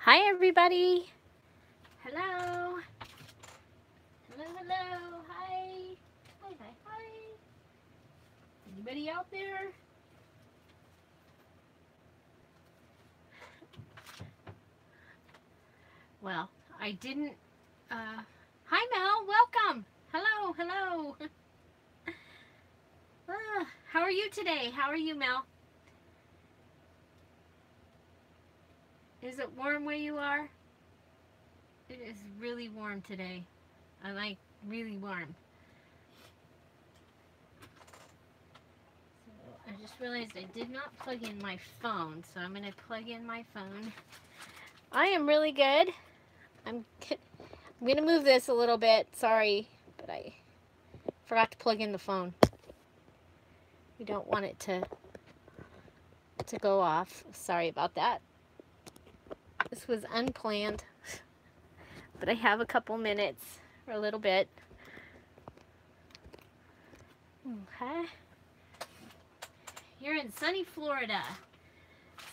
Hi, everybody. Hello. Hello, hello. Hi. Hi, hi, hi. Anybody out there? Well, I didn't. Hi, Mel. Welcome. Hello, hello. How are you today? How are you, Mel? Is it warm where you are? It is really warm today. I like really warm. So I just realized I did not plug in my phone, so I'm going to plug in my phone. I am really good. I'm going to move this a little bit. Sorry, but I forgot to plug in the phone. We don't want it to go off. Sorry about that. This was unplanned, but I have a couple minutes or a little bit. Okay. You're in sunny Florida.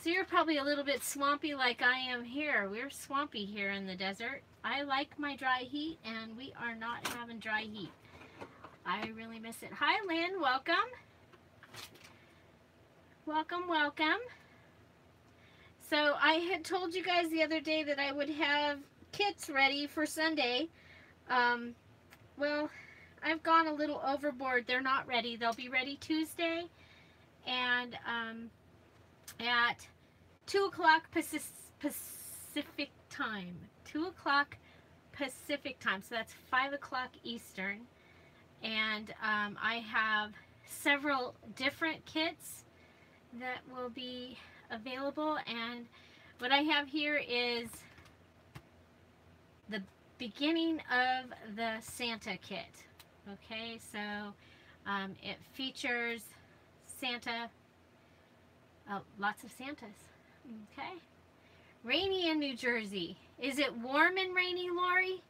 So you're probably a little bit swampy like I am here. We're swampy here in the desert. I like my dry heat, and we are not having dry heat. I really miss it. Hi, Lynn. Welcome. Welcome, welcome. So I had told you guys the other day that I would have kits ready for Sunday. Well, I've gone a little overboard. They're not ready. They'll be ready Tuesday, and at 2 o'clock Pacific time. 2 o'clock Pacific time. So that's 5 o'clock Eastern. And I have several different kits that will be available. And what I have here is the beginning of the Santa kit. Okay, so it features Santa, lots of Santas. Okay. Rainy in New Jersey. Is it warm and rainy, Lori?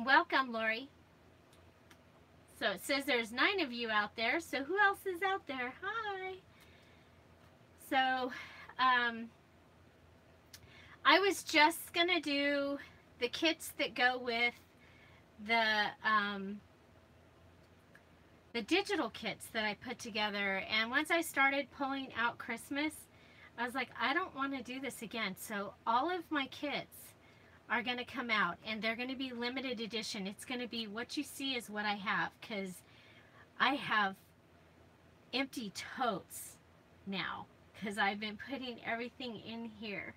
Welcome, Lori. So it says there's 9 of you out there. So who else is out there? Hi. So I was just going to do the kits that go with the digital kits that I put together. And once I started pulling out Christmas, I was like, I don't want to do this again. So all of my kits are going to come out, and they're going to be limited edition. It's going to be what you see is what I have, because I have empty totes now because I've been putting everything in here.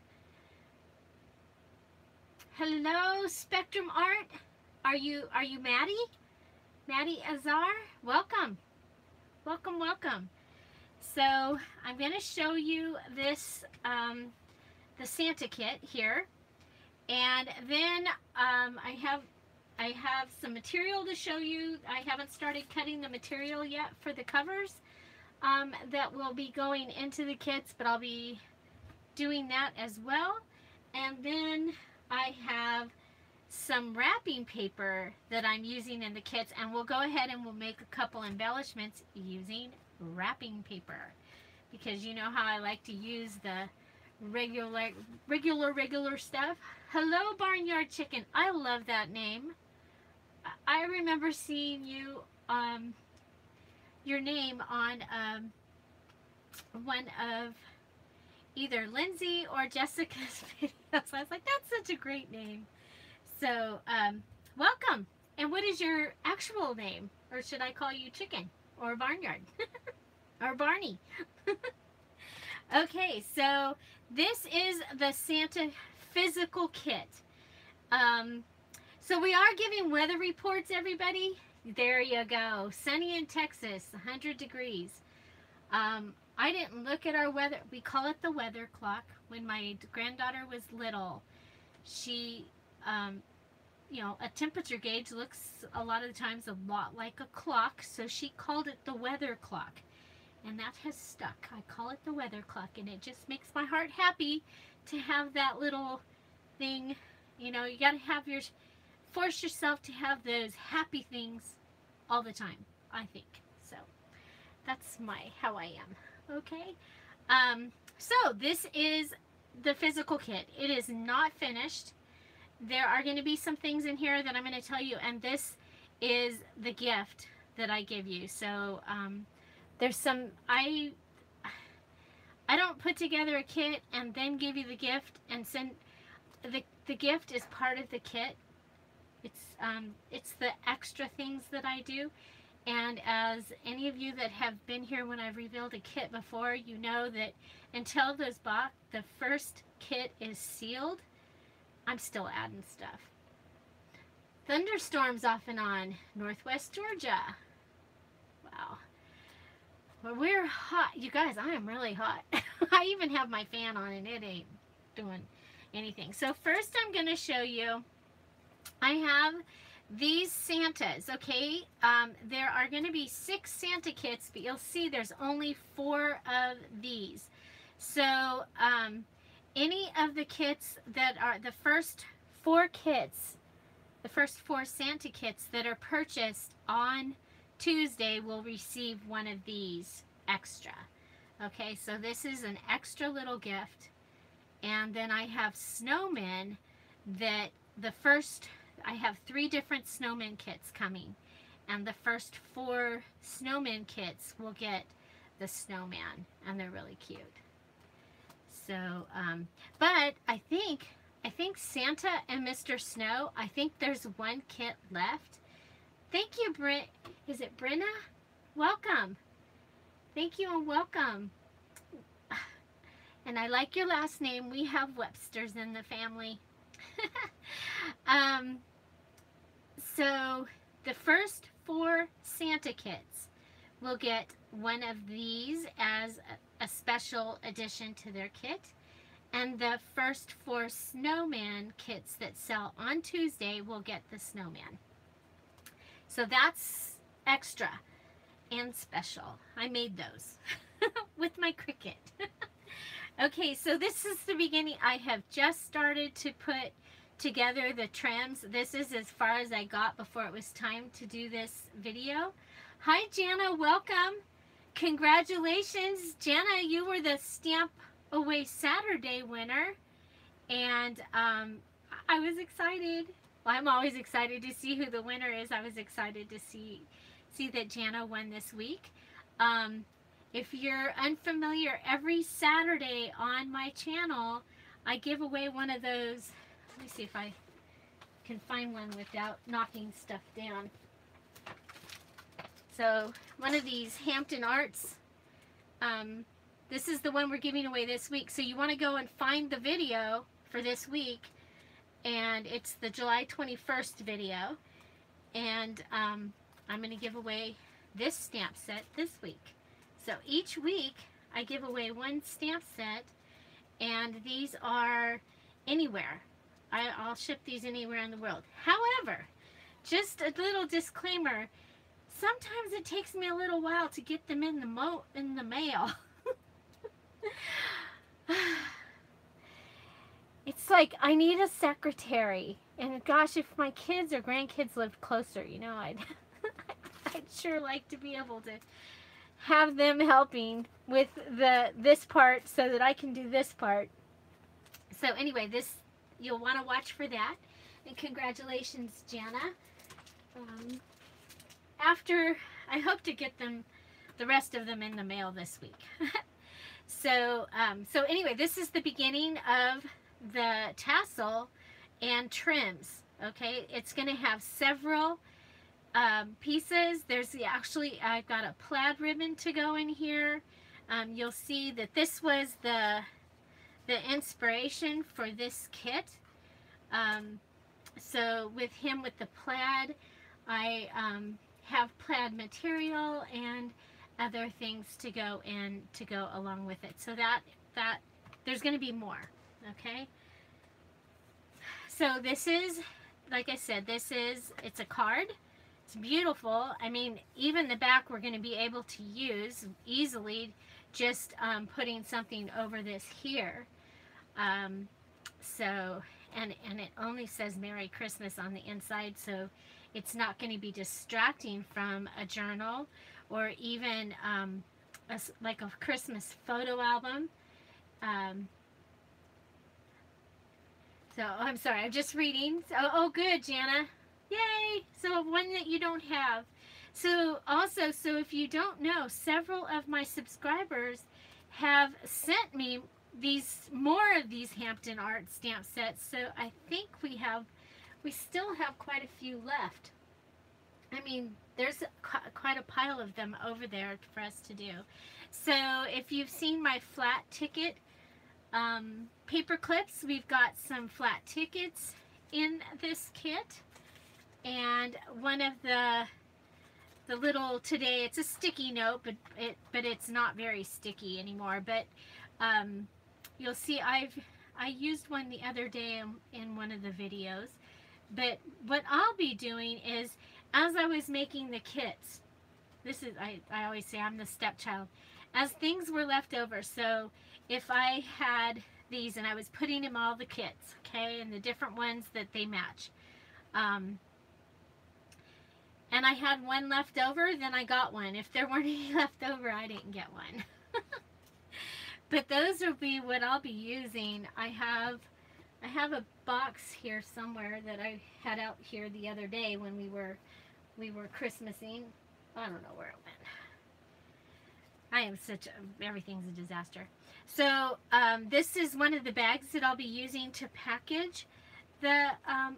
Hello, Spectrum Art. Are you Maddie? Maddie Azar? Welcome. Welcome, welcome. So I'm going to show you this, the Santa kit here. And then I have some material to show you. I haven't started cutting the material yet for the covers that will be going into the kits, but I'll be doing that as well. And then I have some wrapping paper that I'm using in the kits, and we'll go ahead and we'll make a couple embellishments using wrapping paper, because you know how I like to use the regular stuff. Hello, Barnyard Chicken. I love that name. I remember seeing you your name on one of either Lindsay or Jessica's videos. I was like, that's such a great name. So welcome. And what is your actual name? Or should I call you Chicken or Barnyard or Barney? Okay, so this is the Santa physical kit. So we are giving weather reports, everybody. There you go. Sunny in Texas, 100 degrees. I didn't look at our weather. We call it the weather clock. When my granddaughter was little, she, you know, a temperature gauge looks a lot of the times a lot like a clock, so she called it the weather clock. And that has stuck. I call it the weather clock, and it just makes my heart happy to have that little thing. You know, you got to have force yourself to have those happy things all the time, I think. So that's how I am. Okay. So this is the physical kit. It is not finished. There are going to be some things in here that I'm going to tell you, and this is the gift that I give you. So there's some, I don't put together a kit and then give you the gift and send, the gift is part of the kit. It's the extra things that I do. And as any of you that have been here when I've revealed a kit before, you know that until the first kit is sealed, I'm still adding stuff. Thunderstorms off and on, Northwest Georgia. Wow. Well, we're hot. You guys, I am really hot. I even have my fan on and it ain't doing anything. So first I'm going to show you, I have these Santas, okay? There are going to be 6 Santa kits, but you'll see there's only 4 of these. So any of the kits that are the first 4 kits, the first 4 Santa kits that are purchased on Tuesday will receive one of these extra. Okay, so this is an extra little gift. And then I have snowmen that I have 3 different snowman kits coming. And the first 4 snowman kits will get the snowman. And they're really cute. So, but I think Santa and Mr. Snow, I think there's 1 kit left. Thank you, is it Brenna? Welcome. Thank you and welcome. And I like your last name. We have Websters in the family. So the first 4 Santa kits will get one of these as a special addition to their kit. And the first 4 snowman kits that sell on Tuesday will get the snowman. So that's extra and special. I made those with my Cricut. Okay, so this is the beginning. I have just started to put together the trims. This is as far as I got before it was time to do this video. Hi, Jana. Welcome. Congratulations. Jana, you were the Stamp Away Saturday winner. And I was excited. Well, I'm always excited to see who the winner is. I was excited to see that Jana won this week. If you're unfamiliar, every Saturday on my channel, I give away one of those. Let me see if I can find one without knocking stuff down. So, one of these Hampton Arts. This is the one we're giving away this week. So, you want to go and find the video for this week. And it's the July 21st video. And I'm going to give away this stamp set this week. So each week I give away 1 stamp set, and these are anywhere. I'll ship these anywhere in the world. However, just a little disclaimer, sometimes it takes me a little while to get them in the mail. It's like I need a secretary. And gosh, if my kids or grandkids lived closer, you know, I'd sure like to be able to have them helping with this part so that I can do this part. So anyway, this, you'll want to watch for that. And congratulations, Jana. I hope to get the rest of them in the mail this week. So anyway, this is the beginning of the tassel and trims. Okay, it's going to have several pieces. There's I've got a plaid ribbon to go in here. You'll see that this was the inspiration for this kit. So with the plaid, I have plaid material and other things to go along with it. So that there's going to be more. Okay. So this is, like I said, it's a card. It's beautiful. I mean, even the back we're going to be able to use easily, just putting something over this here. So, and it only says Merry Christmas on the inside, so it's not going to be distracting from a journal or even like a Christmas photo album. So, I'm sorry, I'm just reading. So, oh, good, Jana. Yay! So, one that you don't have. So, also, so if you don't know, several of my subscribers have sent me more of these Hampton Art stamp sets. So, I think we still have quite a few left. I mean, there's quite a pile of them over there for us to do. So, if you've seen my flat ticket paper clips, we've got some flat tickets in this kit, and one of the little, today it's a sticky note, but it's not very sticky anymore. But you'll see I used one the other day in one of the videos. But what I'll be doing is, as I was making the kits, this is, I always say I'm the stepchild, as things were left over. So if I had these and I was putting in all the kits, okay, and the different ones that they match, and I had one left over, then I got one. If there weren't any left over, I didn't get one. But those will be what I'll be using. I have a box here somewhere that I had out here the other day when we were Christmasing. I don't know where it went. I am everything's a disaster. So this is one of the bags that I'll be using to package the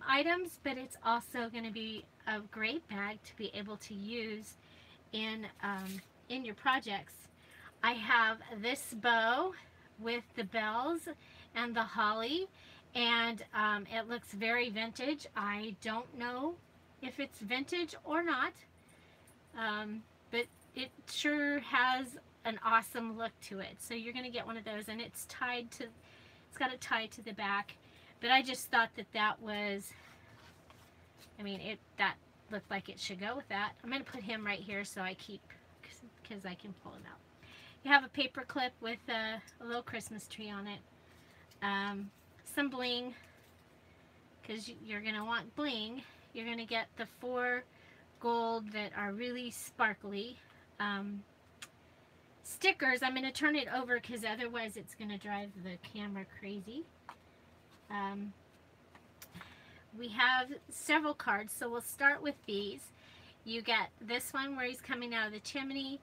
items, but it's also going to be a great bag to be able to use in your projects. I have this bow with the bells and the holly, and it looks very vintage. I don't know if it's vintage or not, but it sure has an awesome look to it. So you're going to get one of those, and it's got a tie to the back. But I just thought that was, I mean, that looked like it should go with that. I'm going to put him right here so I keep, because I can pull him out. You have a paper clip with a little Christmas tree on it. Some bling, because you're going to want bling. You're going to get the 4 gold that are really sparkly. Stickers, I'm going to turn it over because otherwise it's going to drive the camera crazy. We have several cards, so we'll start with these. You get this one where he's coming out of the chimney,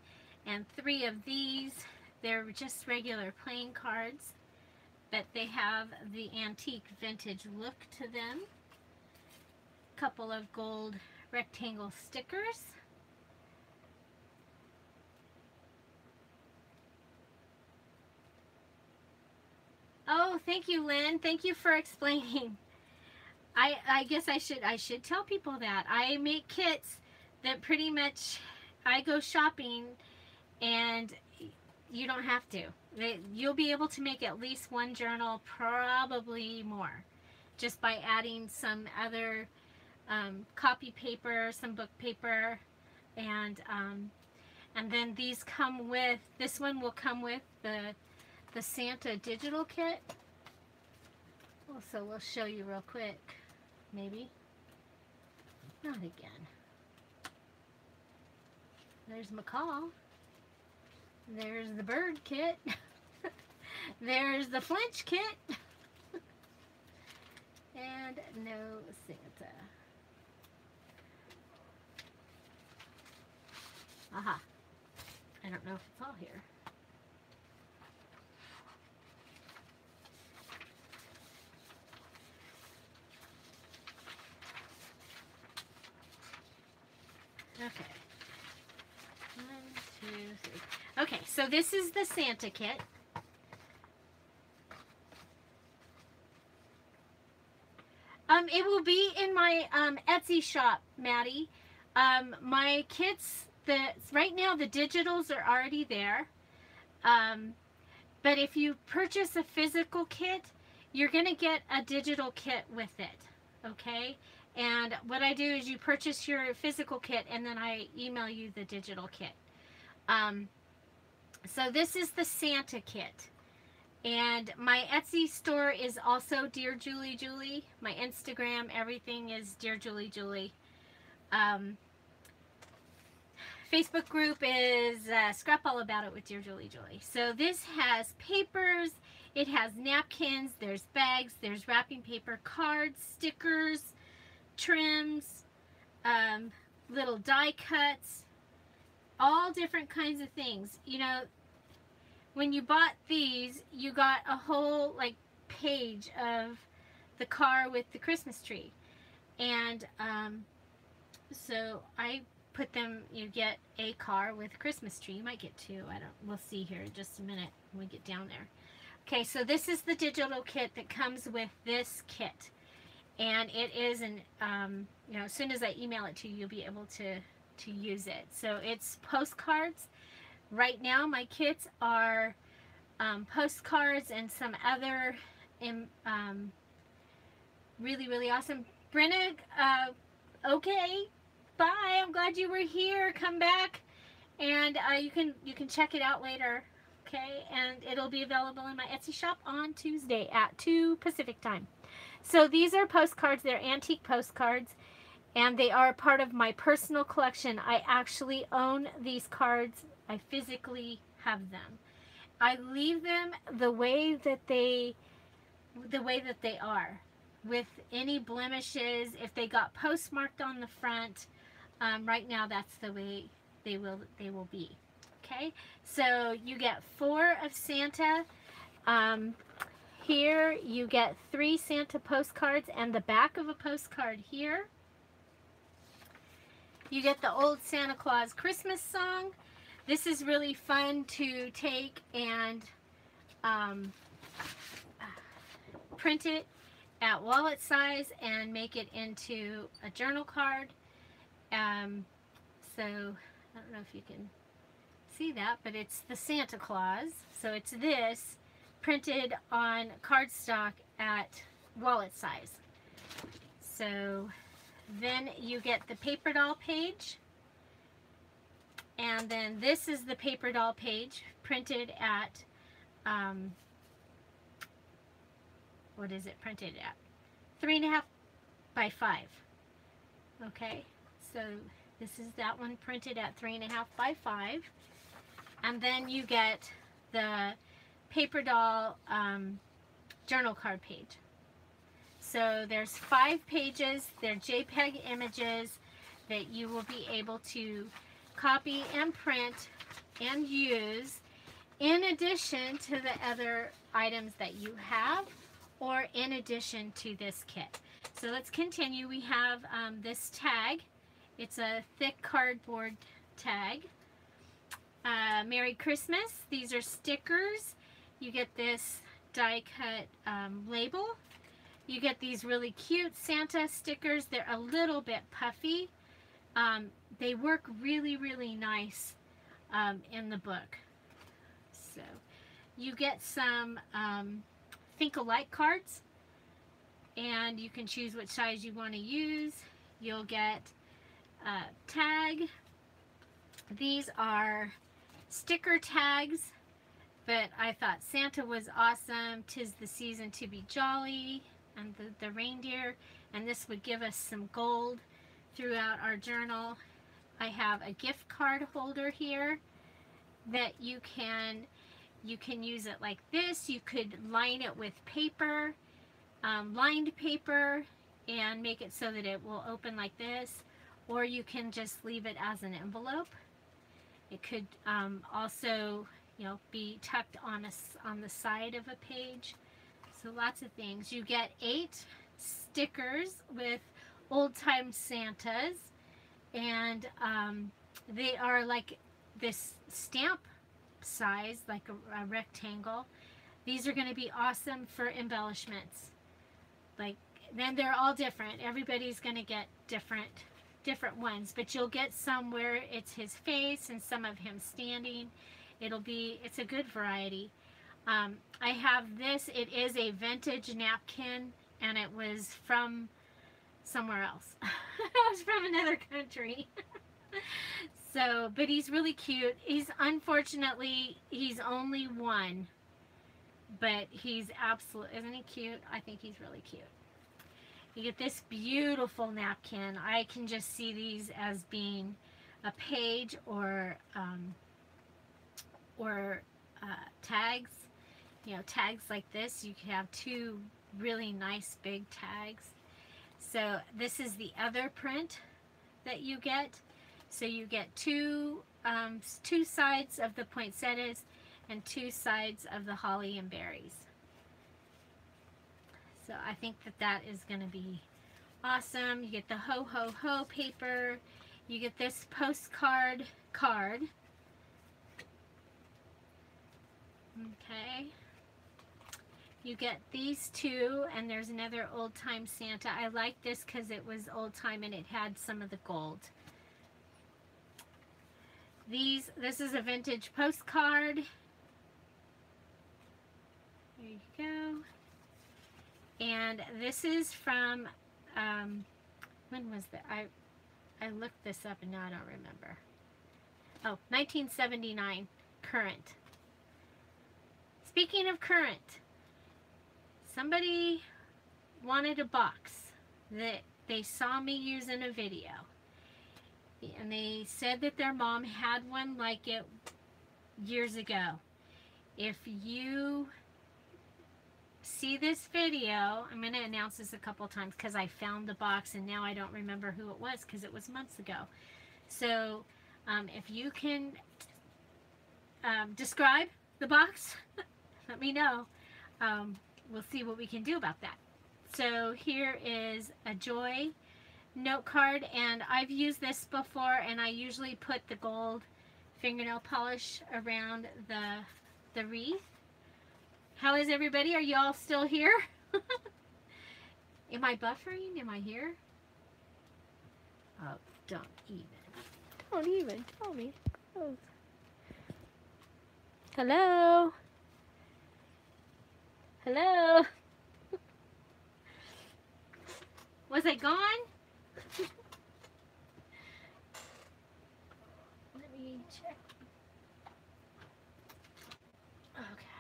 and 3 of these. They're just regular playing cards, but they have the antique vintage look to them. Couple of gold rectangle stickers. Oh, thank you, Lynn. Thank you for explaining. I guess I should tell people that. I make kits that pretty much I go shopping and you don't have to. You'll be able to make at least one journal, probably more, just by adding some other copy paper, some book paper, and then these come with, this one will come with the Santa digital kit. Also, we'll show you real quick. Maybe. Not again. There's McCall. There's the bird kit. There's the Flinch kit. And no Santa. Aha. I don't know if it's all here. Okay. 1, 2, 3. Okay, so this is the Santa kit. It will be in my Etsy shop, Maddie. My kits, right now the digitals are already there. But if you purchase a physical kit, you're going to get a digital kit with it. Okay? And what I do is you purchase your physical kit and then I email you the digital kit. So this is the Santa kit. And my Etsy store is also Dear Julie Julie. My Instagram, everything is Dear Julie Julie. Facebook group is Scrap All About It with Dear Julie Julie. So this has papers. It has napkins, there's bags, there's wrapping paper, cards, stickers, trims, little die cuts, all different kinds of things. You know, when you bought these, you got a whole like page of the car with the Christmas tree. And so I put them, you get a car with a Christmas tree. You might get two. We'll see here in just a minute when we get down there. Okay, so this is the digital kit that comes with this kit. And it is an, you know, as soon as I email it to you, you'll be able to use it. So it's postcards. Right now, my kits are postcards and some other really, really awesome. Brenna, okay, bye. I'm glad you were here. Come back, and you can check it out later. Okay, and it'll be available in my Etsy shop on Tuesday at 2 Pacific time. So these are postcards. They're antique postcards, and they are part of my personal collection. I actually own these cards. I physically have them. I leave them the way that they are, with any blemishes. If they got postmarked on the front, right now that's the way they will be. Okay, so you get 4 of Santa. Here you get 3 Santa postcards and the back of a postcard here. You get the old Santa Claus Christmas song. This is really fun to take and print it at wallet size and make it into a journal card. So I don't know if you can see that, but it's the Santa Claus. So it's this printed on cardstock at wallet size. So then you get the paper doll page, and then this is the paper doll page printed at what is it printed at? 3.5 by 5. Okay, so this is that one printed at 3.5 by 5. And then you get the paper doll journal card page. So there's 5 pages. They're JPEG images that you will be able to copy and print and use in addition to the other items that you have, or in addition to this kit. So let's continue. We have this tag. It's a thick cardboard tag. Merry Christmas. These are stickers. You get this die cut label. You get these really cute Santa stickers. They're a little bit puffy. They work really, really nice in the book. So you get some Think Alike cards, and you can choose which size you want to use. You'll get a tag. These are sticker tags, but I thought Santa was awesome. 'Tis the season to be jolly, and the reindeer, and this would give us some gold throughout our journal. I have a gift card holder here that you can use it like this. You could line it with paper, lined paper, and make it so that it will open like this, or you can just leave it as an envelope. It could also, you know, be tucked on the side of a page. So lots of things. You get 8 stickers with old-time Santas, and they are like this stamp size, like a rectangle. These are going to be awesome for embellishments. Like, then they're all different. Everybody's going to get different ones, but you'll get some where it's his face and some of him standing. It's a good variety. I have this. It is a vintage napkin, and it was from somewhere else. It was from another country. So, but he's really cute. Unfortunately, he's only 1, but he's absolutely, isn't he cute? I think he's really cute. You get this beautiful napkin. I can just see these as being a page or tags. you know, tags like this. You can have two really nice big tags. So this is the other print that you get. So you get two sides of the poinsettias and two sides of the holly and berries. So I think that that is going to be awesome. You get the ho ho ho paper. You get this postcard card. Okay. You get these two, and there's another old time Santa. I like this because it was old time and it had some of the gold. This is a vintage postcard. There you go. And this is from, when was that? I looked this up and now I don't remember. Oh, 1979, current. Speaking of current, somebody wanted a box that they saw me use in a video. And they said that their mom had one like it years ago. If you see this video, I'm going to announce this a couple times because I found the box and now I don't remember who it was because it was months ago. So if you can describe the box, let me know. We'll see what we can do about that. So here is a Joy note card, and I've used this before, and I usually put the gold fingernail polish around the wreath. How is everybody? Are y'all still here? Am I buffering? Am I here? Oh, don't even tell me. Oh. Hello? Hello? Was I gone? Let me check. Okay.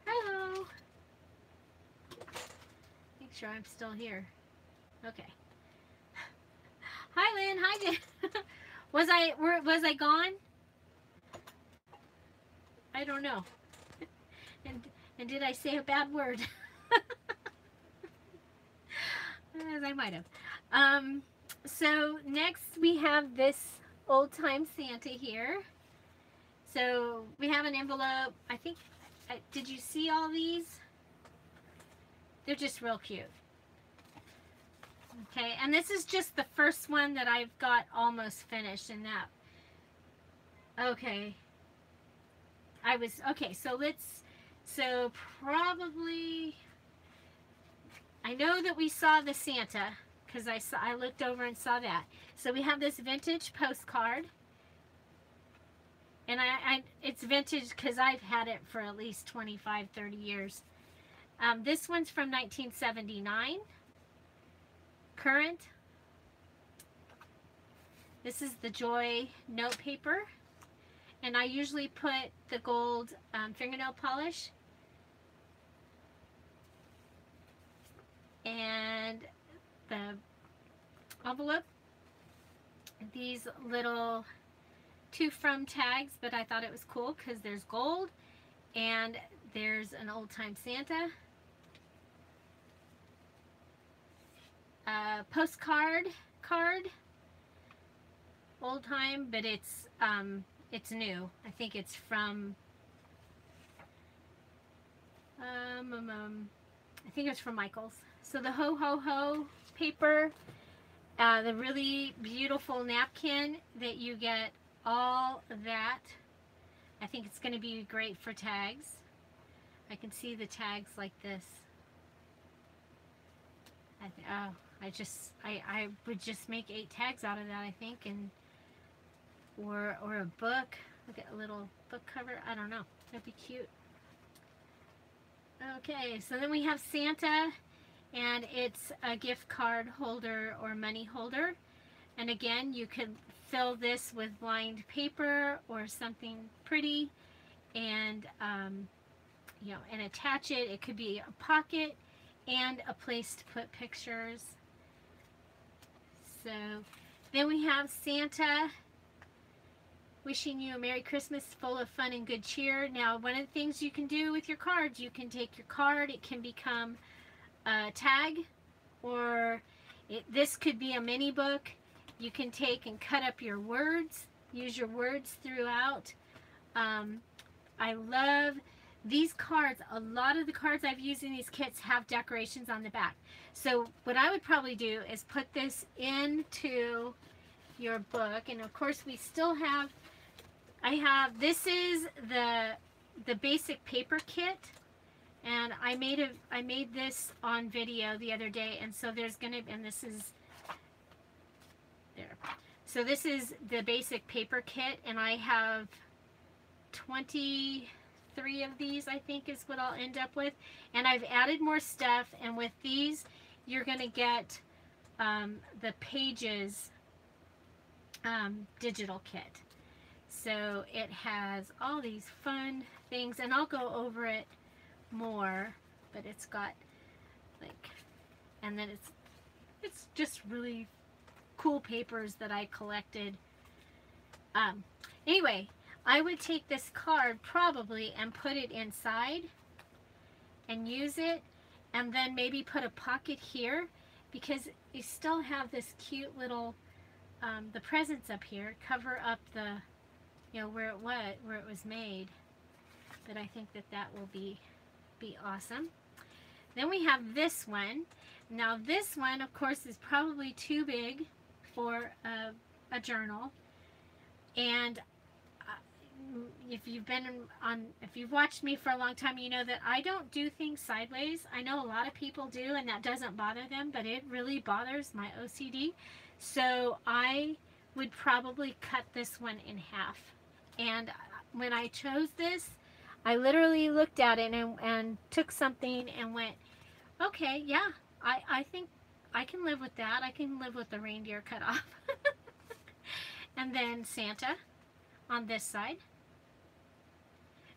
Hello. Make sure I'm still here. Okay. Hi, Lynn. Hi, Jen. Was I gone? I don't know. And did I say a bad word? As I might have. So next we have this old time Santa here. So we have an envelope. I think, did you see all these? They're just real cute. Okay, and this is just the first one that I've got almost finished in that. Okay. So probably, I know that we saw the Santa because I looked over and saw that. So we have this vintage postcard, and it's vintage because I've had it for at least 25, 30 years. This one's from 1979, current. This is the Joy note paper, and I usually put the gold fingernail polish and the envelope, these little to from tags, but I thought it was cool because there's gold and there's an old time Santa, postcard card, old time, but it's new. I think it's from I think it's from Michael's. So the ho ho ho paper, the really beautiful napkin that you get all of that. I think it's going to be great for tags. I can see the tags like this. I would just make 8 tags out of that, I think, and or a book. Look at a little book cover. I don't know. That'd be cute. Okay, so then we have Santa, and it's a gift card holder or money holder. And again, you could fill this with lined paper or something pretty, and you know, and attach it. It could be a pocket and a place to put pictures. So then we have Santa Wishing you a Merry Christmas full of fun and good cheer. Now, one of the things you can do with your cards, you can take your card, it can become a tag, or this could be a mini book. You can take and cut up your words, use your words throughout. I love these cards. A lot of the cards I've used in these kits have decorations on the back. So what I would probably do is put this into your book. And of course we still have, this is the basic paper kit. And I made this on video the other day. And so there's gonna, and this is, there. So this is the basic paper kit, and I have 23 of these, I think is what I'll end up with. And I've added more stuff, and with these you're going to get the Pages digital kit. So it has all these fun things, and I'll go over it more, but it's got like, and then it's just really cool papers that I collected. Anyway, I would take this card probably and put it inside and use it, and then maybe put a pocket here, because you still have this cute little the presents up here, cover up the, you know, where it was made. But I think that will be awesome. Then we have this one. Now this one, of course, is probably too big for a journal, and if you've watched me for a long time, you know that I don't do things sideways. I know a lot of people do, and that doesn't bother them, but it really bothers my OCD. So I would probably cut this one in half. And when I chose this, I literally looked at it and took something and went, okay, yeah, I think I can live with that. I can live with the reindeer cut off. And then Santa on this side.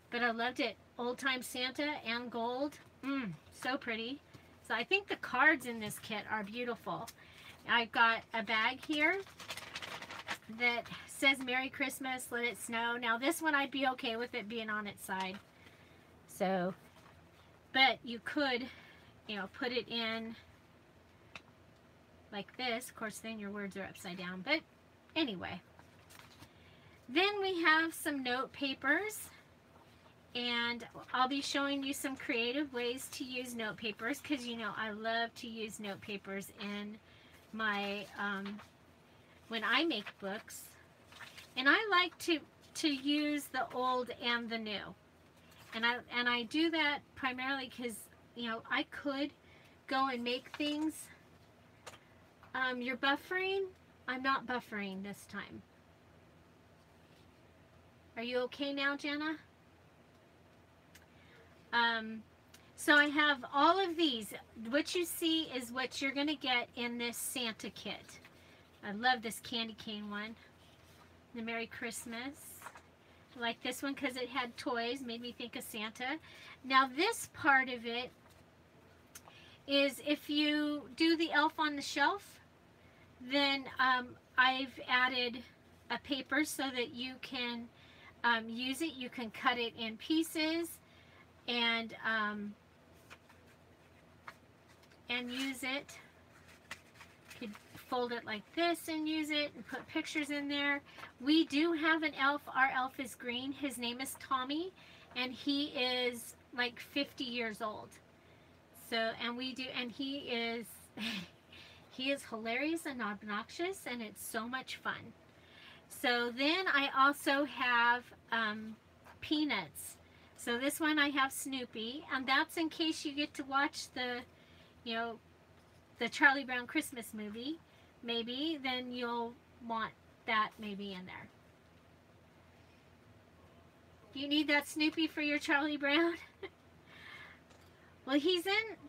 But I loved it. Old time Santa and gold. So pretty. So I think the cards in this kit are beautiful. I've got a bag here that says Merry Christmas, Let It Snow. Now this one I'd be okay with it being on its side. So, but you could, you know, put it in like this. Of course, then your words are upside down. But anyway. Then we have some note papers. And I'll be showing you some creative ways to use note papers, because you know I love to use note papers in my, when I make books. And I like to use the old and the new. And I do that primarily because, you know, I could go and make things. You're buffering? I'm not buffering this time. Are you okay now, Jenna? So I have all of these. What you see is what you're going to get in this Santa kit. I love this candy cane one. The Merry Christmas. I like this one because it had toys, made me think of Santa. Now this part of it is if you do the elf on the shelf, then I've added a paper so that you can use it. You can cut it in pieces and use it. You could fold it like this and use it and put pictures in there. We do have an elf. Our elf is green. His name is Tommy, and he is like 50 years old. So, and we do, and he is he is hilarious and obnoxious, and it's so much fun. So then I also have Peanuts. So this one I have Snoopy, and that's in case you get to watch the, you know, the Charlie Brown Christmas movie, maybe, then you'll want that maybe in there. You need that Snoopy for your Charlie Brown? Well,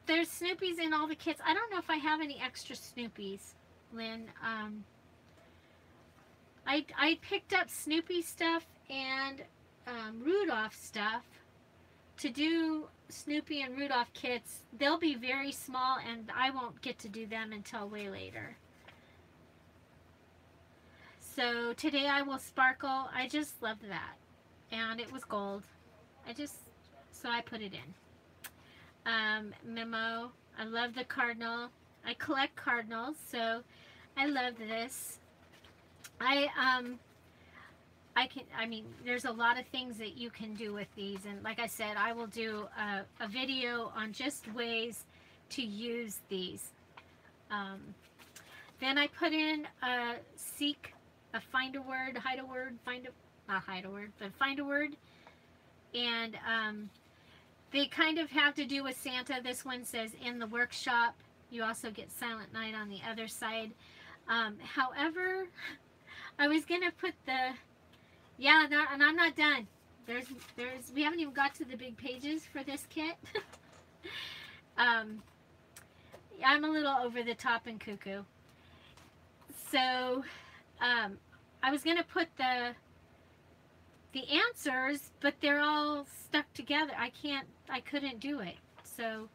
there's Snoopy's in all the kits. I don't know if I have any extra Snoopy's, Lynn. I picked up Snoopy stuff and Rudolph stuff to do Snoopy and Rudolph kits. They'll be very small, and I won't get to do them until way later. So today I will sparkle. I just loved that. And it was gold. So I put it in. Memo. I love the cardinal. I collect cardinals, so I love this. I mean, there's a lot of things that you can do with these, and like I said, I will do a video on just ways to use these. Then I put in find a word, hide a word, not hide a word, but find a word, and they kind of have to do with Santa. This one says in the workshop. You also get Silent Night on the other side. However, I was gonna put and I'm not done. We haven't even got to the big pages for this kit. I'm a little over the top and cuckoo. So, I was gonna put the answers, but they're all stuck together. I couldn't do it. So,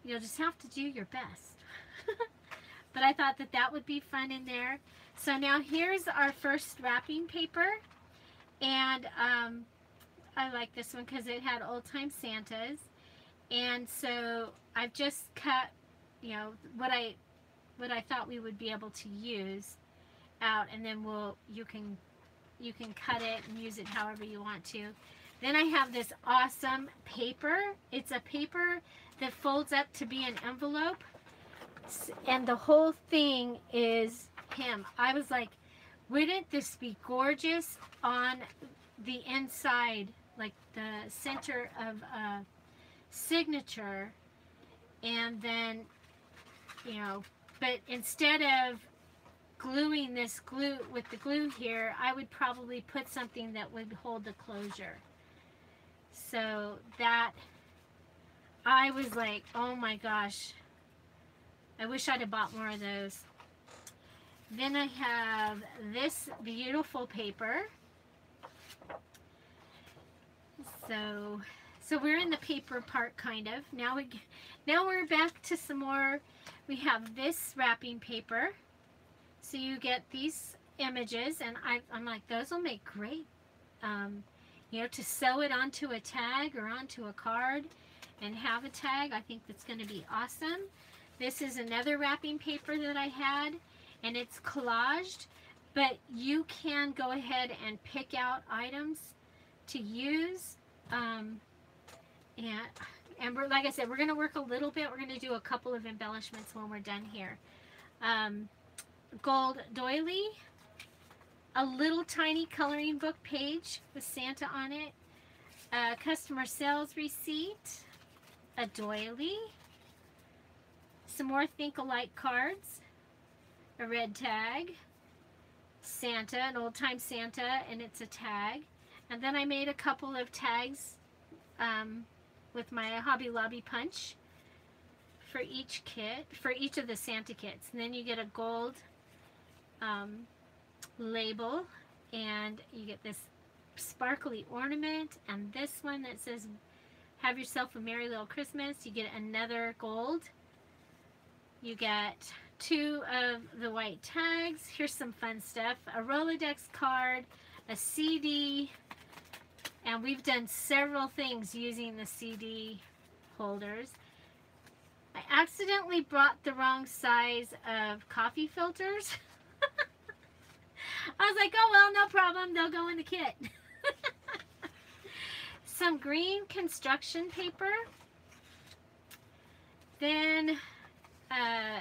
you'll just have to do your best. But I thought that would be fun in there. So now here's our first wrapping paper. And I like this one because it had old time Santas. And so I've just cut, what I thought we would be able to use out, and then you can cut it and use it however you want to. Then I have this awesome paper. It's a paper that folds up to be an envelope, and the whole thing is him. I was like, wouldn't this be gorgeous on the inside, like the center of a signature? And then, but instead of gluing this with the glue here, I would probably put something that would hold the closure. So that, I was like, oh my gosh, I wish I'd have bought more of those. Then I have this beautiful paper. So we're in the paper part, kind of. Now we're back to some more. We have this wrapping paper. So you get these images, and I'm like, those will make great, to sew it onto a tag or onto a card and have a tag. I think that's going to be awesome. This is another wrapping paper that I had, and it's collaged, but you can go ahead and pick out items to use. And like I said, we're going to work a little bit. We're going to do a couple of embellishments when we're done here. Gold doily, a little tiny coloring book page with Santa on it, a customer sales receipt, a doily, some more think-alike cards, a red tag, Santa, an old-time Santa, and it's a tag. And then I made a couple of tags with my Hobby Lobby punch for each kit, for each of the Santa kits. And then you get a gold label, and you get this sparkly ornament, and this one that says, have yourself a merry little Christmas. You get another gold. You get 2 of the white tags. Here's some fun stuff. A Rolodex card, a CD, and we've done several things using the CD holders. I accidentally brought the wrong size of coffee filters. I was like, oh well, no problem, they'll go in the kit. Some green construction paper. Then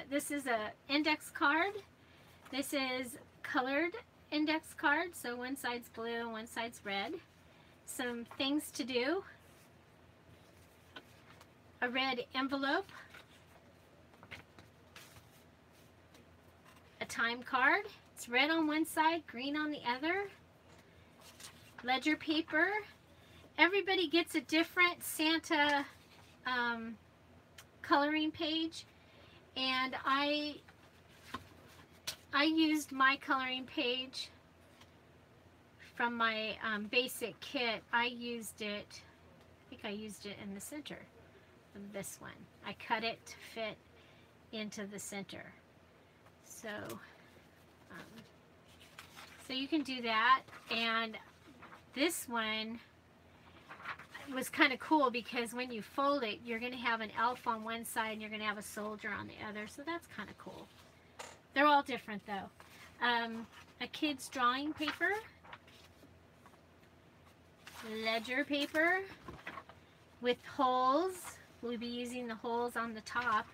this is a index card. This is colored index card, so one side's blue and one side's red. Some things to do. A red envelope. A time card. It's red on one side, green on the other. Ledger paper. Everybody gets a different Santa coloring page, and I used my coloring page from my basic kit. I think I used it in the center of this one. I cut it to fit into the center. So So you can do that. And this one was kind of cool because when you fold it, you're going to have an elf on one side and you're going to have a soldier on the other. So that's kind of cool. They're all different though. A kid's drawing paper, ledger paper with holes. We'll be using the holes on the top.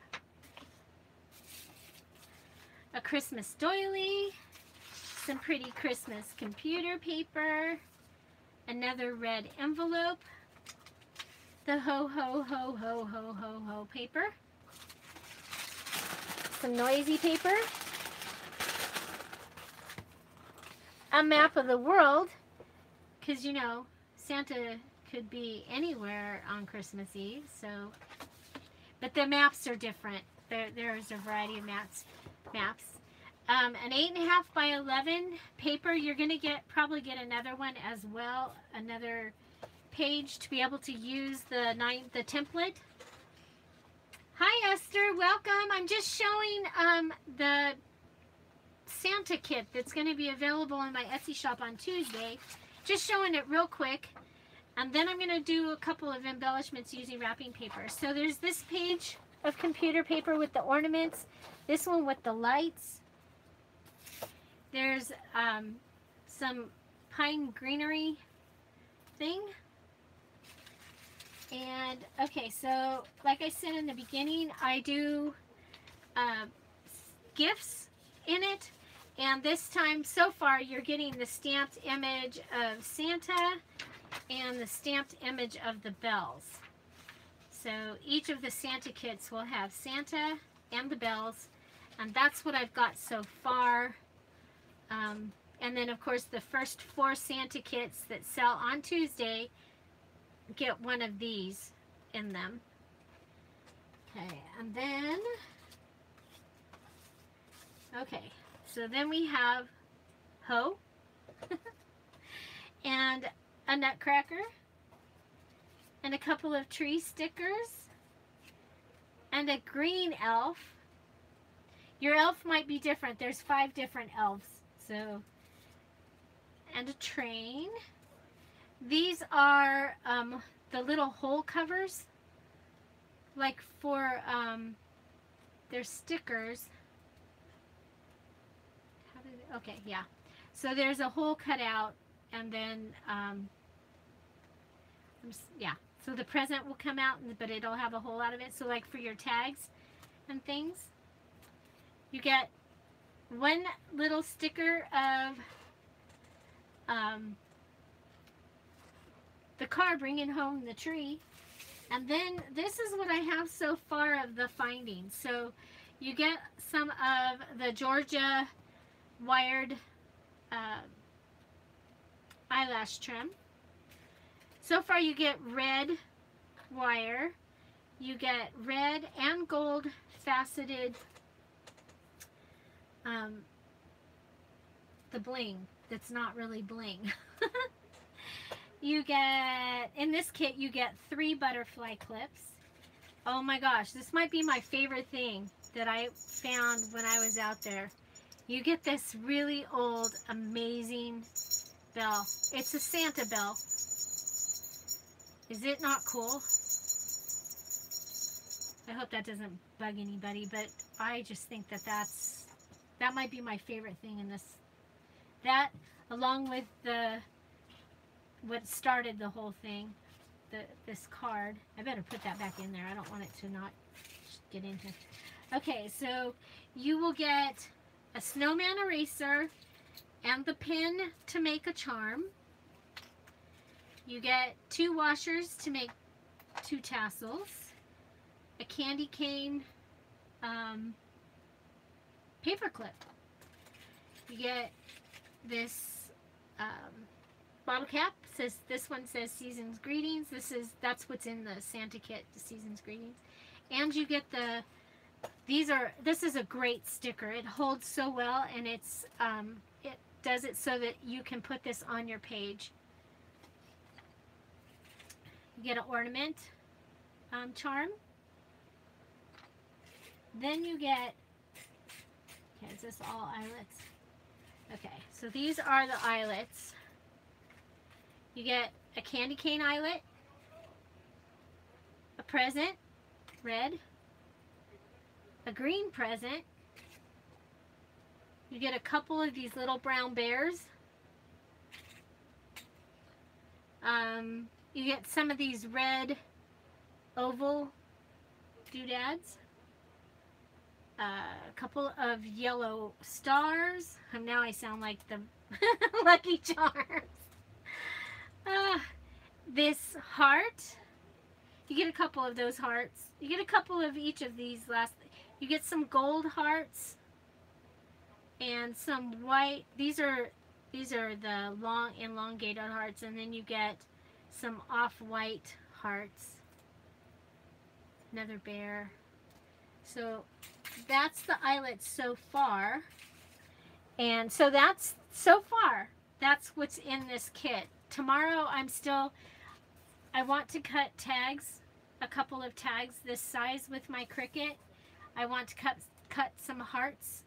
A Christmas doily, some pretty Christmas computer paper, another red envelope, the ho ho ho ho ho ho ho paper, some noisy paper, a map of the world, because you know Santa could be anywhere on Christmas Eve, so, but the maps are different. There's a variety of maps. An 8.5 by 11 paper. You're gonna probably get another one as well, another page to be able to use the template. Hi Esther, welcome. I'm just showing the Santa kit that's going to be available in my Etsy shop on Tuesday. Just showing it real quick, and then I'm going to do a couple of embellishments using wrapping paper. So there's this page of computer paper with the ornaments, this one with the lights. There's some pine greenery thing. And okay, so like I said in the beginning, I do gifts in it. And this time, so far, you're getting the stamped image of Santa and the stamped image of the bells. So each of the Santa kits will have Santa and the bells, and that's what I've got so far. And then, of course, the first 4 Santa kits that sell on Tuesday get one of these in them. Okay, and then, okay, so then we have Ho and a nutcracker and a couple of tree stickers and a green elf. Your elf might be different. There's 5 different elves. So, and a train. These are the little hole covers, like for their stickers. How did it, okay, yeah. So there's a hole cut out, and then yeah. So the present will come out, but it'll have a hole out of it. So like for your tags and things, you get one little sticker of the car bringing home the tree. And then this is what I have so far of the findings. So you get some of the Georgia wired eyelash trim. So far you get red wire, you get red and gold faceted the bling that's not really bling. You get, in this kit, you get 3 butterfly clips. Oh my gosh, this might be my favorite thing that I found when I was out there. You get this really old, amazing bell. It's a Santa bell. Is it not cool? I hope that doesn't bug anybody, but I just think that that might be my favorite thing in this. That, along with what started the whole thing, this card. I better put that back in there. I don't want it to not get into. Okay, so you will get a snowman eraser and the pin to make a charm. You get 2 washers to make 2 tassels, a candy cane paper clip. You get this bottle cap. This one says Season's Greetings. That's what's in the Santa kit, the Season's Greetings. And you get this is a great sticker. It holds so well, and it does it so that you can put this on your page. You get an ornament charm. Then you get, okay, is this all eyelets? Okay, so these are the eyelets. You get a candy cane eyelet, a present, red, a green present. You get a couple of these little brown bears. You get some of these red oval doodads. A couple of yellow stars. Now I sound like the Lucky Charms. This heart. You get a couple of those hearts. You get a couple of each of these last. You get some gold hearts and some white. These are the long elongated hearts, and then you get some off-white hearts. Another bear. So that's the eyelets so far. And so that's what's in this kit. Tomorrow I want to cut tags, a couple of tags this size with my Cricut. I want to cut some hearts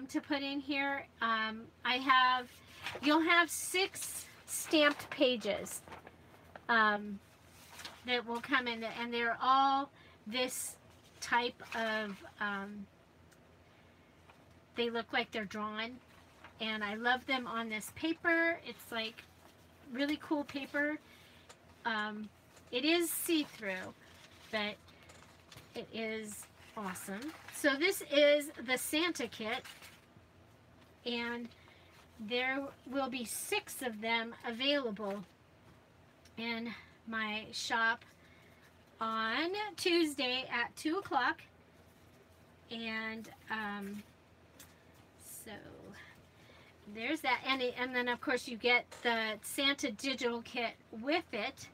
to put in here. You'll have 6 stamped pages that will come in, and they're all this type of, they look like they're drawn, and I love them on this paper. It's like really cool paper. It is see-through, but it is awesome. So this is the Santa kit, and there will be 6 of them available in my shop on Tuesday at 2 o'clock. And so there's that. And then of course you get the Santa digital kit with it.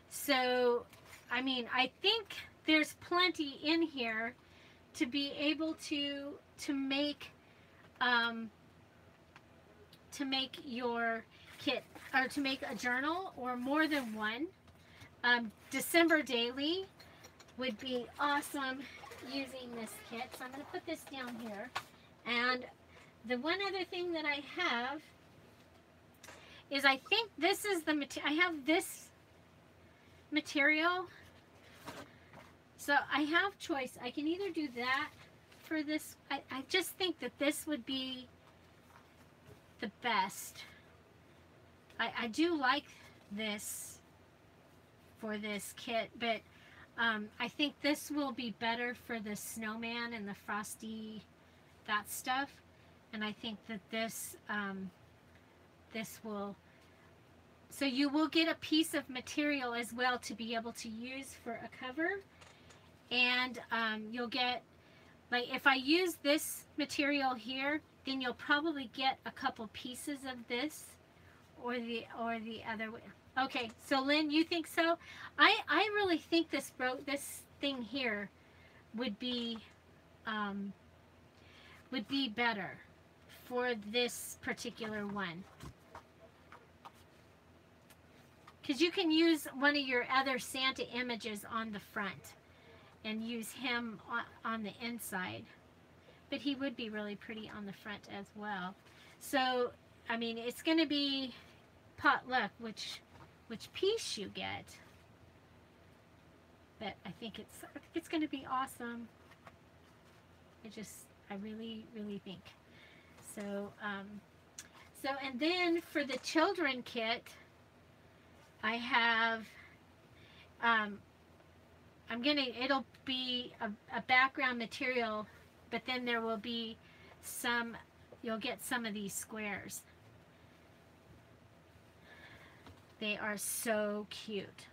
So I mean, I think there's plenty in here to be able to make your kit, or to make a journal, or more than one. December daily would be awesome using this kit. So I'm going to put this down here. And the one other thing that I have is, I think this is the material. I have this material. So I have choice. I can either do that for this. I just think that this would be the best. I do like this for this kit, but I think this will be better for the snowman and the frosty, that stuff. And I think that this will, so you will get a piece of material as well to be able to use for a cover. And you'll get, like, if I use this material here, then you'll probably get a couple pieces of this or the other way. Okay, so Lynn, you think so? I really think this thing here would be better for this particular one, because you can use one of your other Santa images on the front and use him on the inside, but he would be really pretty on the front as well. So I mean, it's going to be potluck which piece you get, but I think it's going to be awesome. I really think so. And then for the children kit, I have it'll be a background material, but then there will be you'll get some of these squares. They are so cute.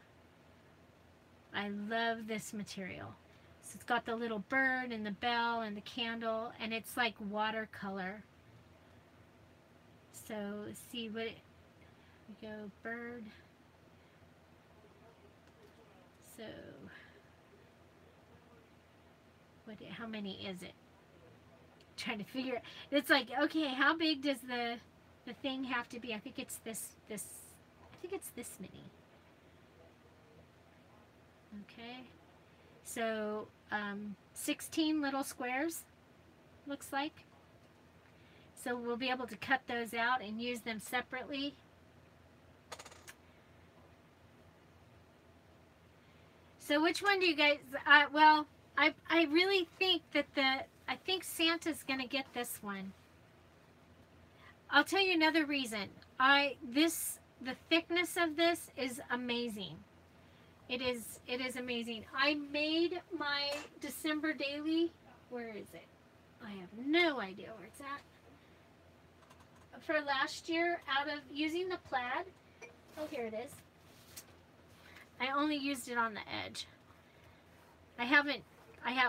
I love this material. So it's got the little bird and the bell and the candle, and it's like watercolor. So see what we go, bird. So how many is it? Trying to figure. It's like, okay, how big does the thing have to be? I think it's this. I think it's this many. Okay, so 16 little squares, looks like. So we'll be able to cut those out and use them separately. So which one do you guys, well, I really think that I think Santa's going to get this one. I'll tell you another reason. The thickness of this is amazing. It is amazing. I made my December daily. Where is it? I have no idea where it's at. For last year, out of using the plaid. Oh, here it is. I only used it on the edge. I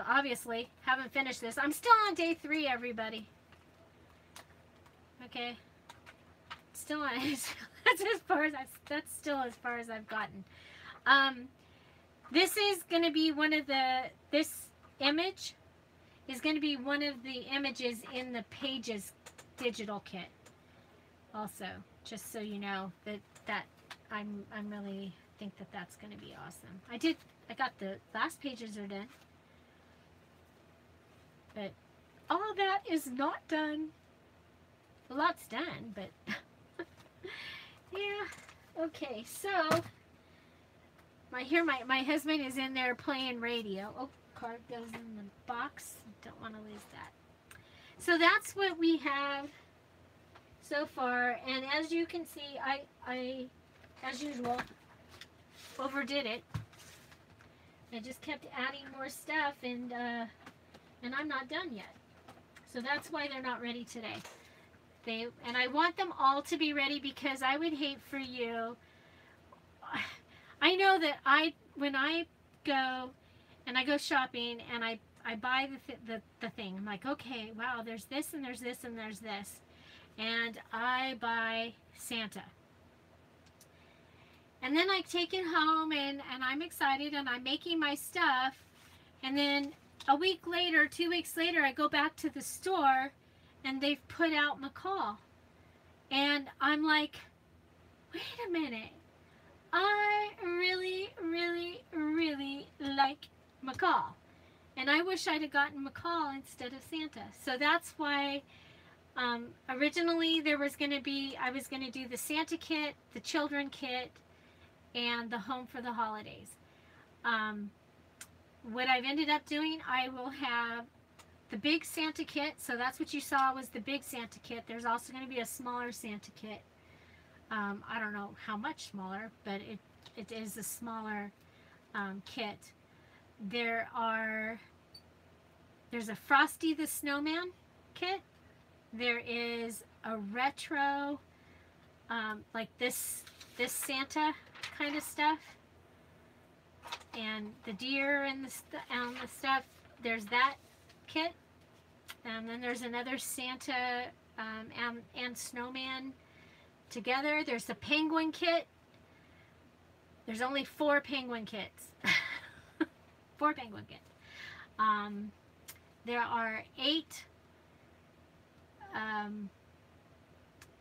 obviously haven't finished this. I'm still on day 3, everybody. Okay. Still on it. That's still as far as I've gotten. This is going to be this image is going to be one of the images in the Pages digital kit. Also, just so you know that I'm really think that that's going to be awesome. I got the last pages are done, but all that is not done. A lot's done, but yeah. Okay, so my husband is in there playing radio. Oh, card goes in the box. Don't want to lose that. So that's what we have so far, and as you can see, I as usual overdid it. I just kept adding more stuff, and I'm not done yet. So that's why they're not ready today. And I want them all to be ready, because I would hate for you. I know that when I go and I go shopping and I buy the thing, I'm like, okay, wow, there's this and there's this and there's this, and I buy Santa. And then I take it home, and I'm excited, and I'm making my stuff, and then a week later, 2 weeks later, I go back to the store, and they've put out McCall. And I'm like, wait a minute. I really, really, really like McCall. And I wish I'd have gotten McCall instead of Santa. So that's why originally I was going to do the Santa kit, the children kit, and the home for the holidays. What I've ended up doing, I will have the big Santa kit. So that's what you saw was the big Santa kit. There's also going to be a smaller Santa kit. I don't know how much smaller, but it is a smaller kit. There's a Frosty the Snowman kit. There is a retro, like this Santa kind of stuff, and the deer and the stuff. There's that kit, and then there's another Santa and snowman together. There's the penguin kit. There's only 4 penguin kits. 4 penguin kits. There are 8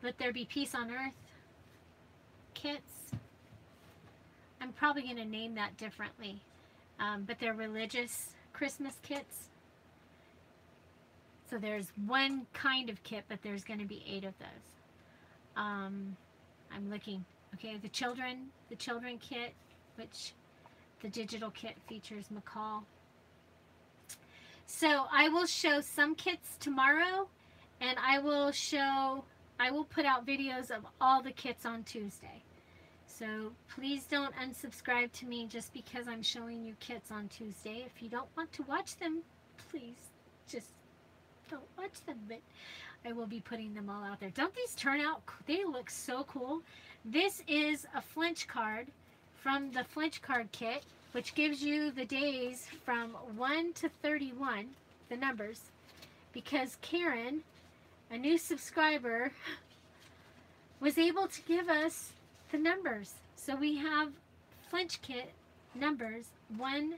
Let There Be Peace on Earth kits. I'm probably going to name that differently, but they're religious Christmas kits. So there's one kind of kit, but there's going to be 8 of those. I'm looking. Okay, the children kit, which the digital kit features McCall. So I will show some kits tomorrow, and I will put out videos of all the kits on Tuesday. So please don't unsubscribe to me just because I'm showing you kits on Tuesday. If you don't want to watch them, please just don't watch them, but I will be putting them all out there. Don't these turn out? They look so cool. This is a Flinch card from the Flinch card kit, which gives you the days from 1 to 31, the numbers, because Karen, a new subscriber, was able to give us the numbers. So we have Flinch kit numbers 1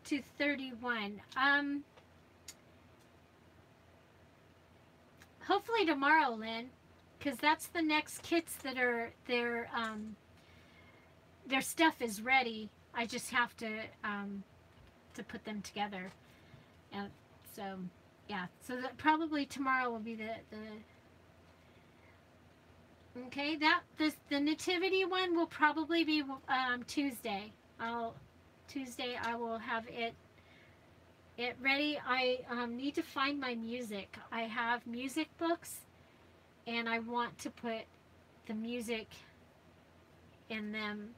to 31. Hopefully tomorrow, Lynn, because that's the next kits that are their stuff is ready. I just have to put them together, and so yeah, so that probably tomorrow will be the okay, the nativity one will probably be Tuesday. Tuesday I will have it ready. I need to find my music. I have music books, and I want to put the music in them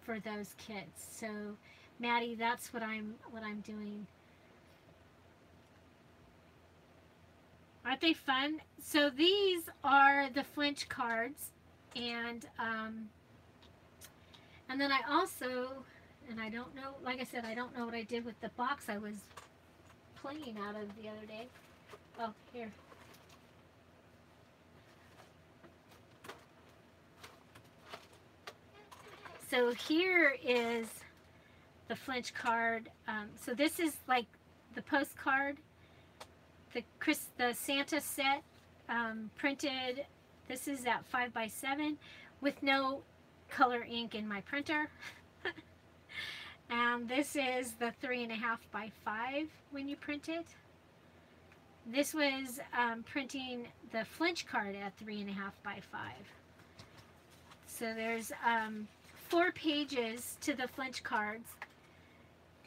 for those kids. So, Maddie, that's what I'm doing. Aren't they fun? So these are the Flinch cards, and then I also, and I don't know, like I said, I don't know what I did with the box I was playing out of the other day. Oh, here. So here is the Flinch card. So this is like the postcard, the Santa set printed. This is at 5x7 with no color ink in my printer. And this is the 3.5x5 when you print it. This was printing the Flinch card at 3.5x5. So there's 4 pages to the Flinch cards,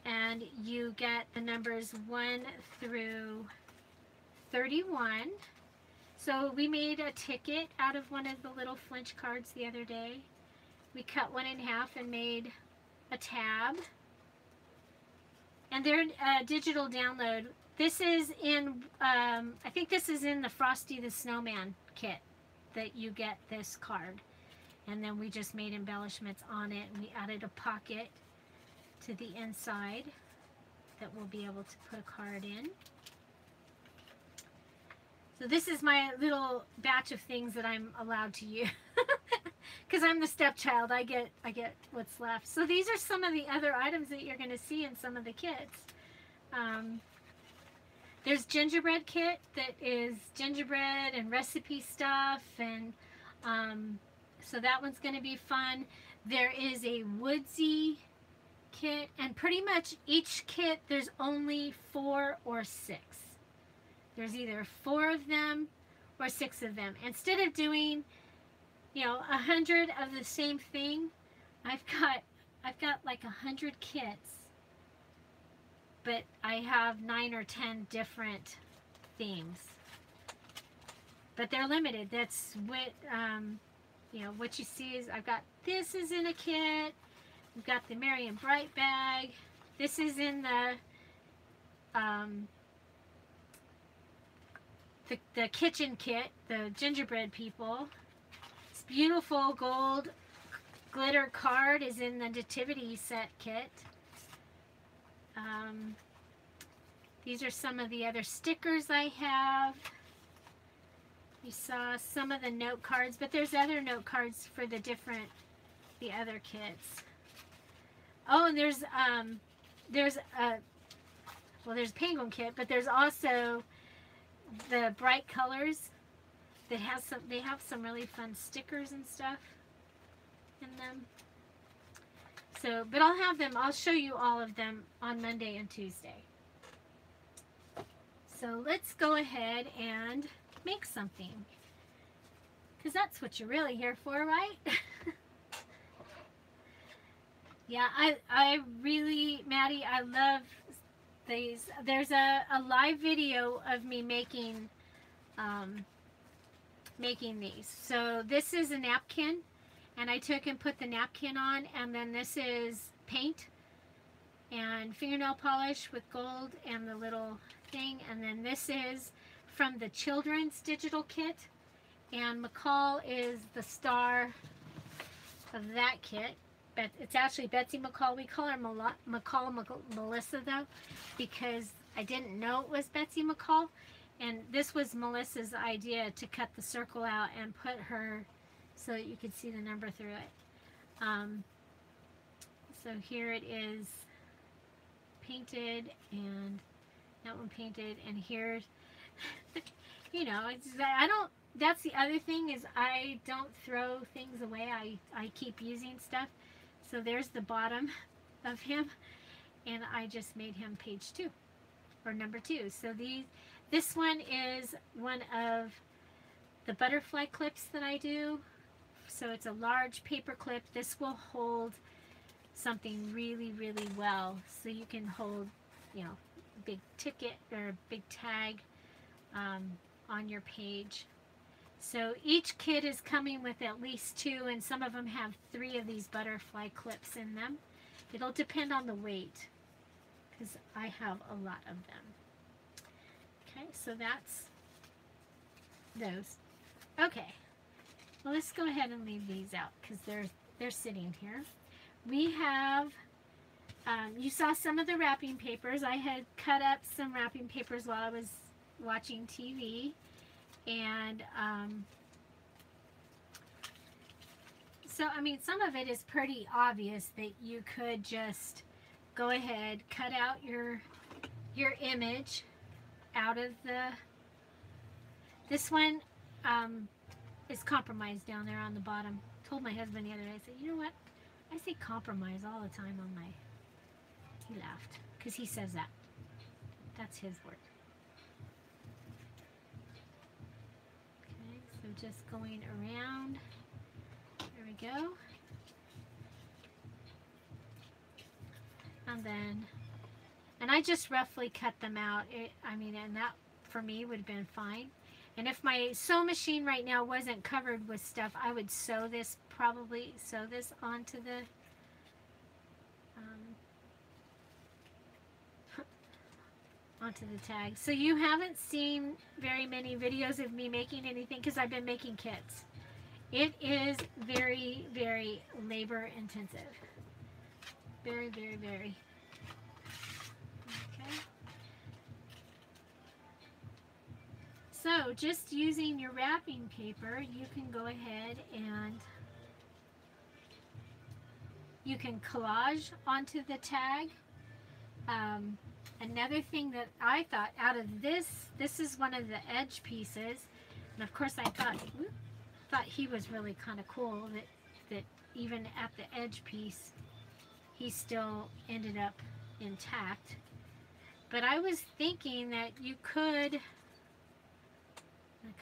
and you get the numbers 1 through 31. So we made a ticket out of one of the little Flinch cards the other day. We cut one in half and made a tab. And they're a digital download. This is in, I think this is in the Frosty the Snowman kit that you get this card. And then we just made embellishments on it, and we added a pocket to the inside that we'll be able to put a card in. So this is my little batch of things that I'm allowed to use. Because I'm the stepchild, I get what's left. So these are some of the other items that you're going to see in some of the kits. There's gingerbread kit that is gingerbread and recipe stuff, and so that one's going to be fun. There is a woodsy kit, and pretty much each kit there's only 4 or 6. There's either 4 of them or 6 of them. Instead of doing, 100 of the same thing, I've got like 100 kits, but I have 9 or 10 different themes. But they're limited. That's what what you see is I've got this is in a kit. We've got the Merry and Bright bag. This is in the kitchen kit, the gingerbread people. This beautiful gold glitter card is in the nativity set kit. These are some of the other stickers I have. You saw some of the note cards, but there's other note cards for the other kits. Oh, and there's penguin kit, but there's also the bright colors that they have some really fun stickers and stuff in them. So, but I'll show you all of them on Monday and Tuesday. So let's go ahead and make something, because that's what you're really here for, right? Yeah, I really, Maddie, I love these. There's a live video of me making these. So this is a napkin, and I took and put the napkin on, and then this is paint and fingernail polish with gold and the little thing, and then this is from the children's digital kit, and McCall is the star of that kit. But it's actually Betsy McCall. We call her Melissa though, because I didn't know it was Betsy McCall, and this was Melissa's idea to cut the circle out and put her so that you could see the number through it. So here it is painted, and that one painted, and here's that's the other thing, is I don't throw things away. I keep using stuff. So there's the bottom of him, and I just made him page 2. or number 2. So this one is one of the butterfly clips that I do. So it's a large paper clip. This will hold something really, really well. So you can hold, you know, a big ticket or a big tag on your page. So each kit is coming with at least 2, and some of them have 3 of these butterfly clips in them. It'll depend on the weight, because I have a lot of them. Okay, so that's those. Okay, well, let's go ahead and leave these out because they're sitting here. We have, you saw some of the wrapping papers. I had cut up some wrapping papers while I was watching TV, and so I mean, some of it is pretty obvious that you could just go ahead, cut out your image out of this one is compromised down there on the bottom. Told my husband the other day, I said, you know what, I say compromise all the time on my, he laughed, because he says that's his word. Okay, so just going around, there we go. And I just roughly cut them out. I mean, and that for me would have been fine. And if my sew machine right now wasn't covered with stuff, I would probably sew this onto the tag. So you haven't seen very many videos of me making anything because I've been making kits. It is very, very labor intensive. Very, very, very. Okay. So just using your wrapping paper, you can go ahead and you can collage onto the tag. Another thing that I thought out of this is one of the edge pieces, and of course I thought he was really kind of cool that even at the edge piece he still ended up intact. But I was thinking that you could, I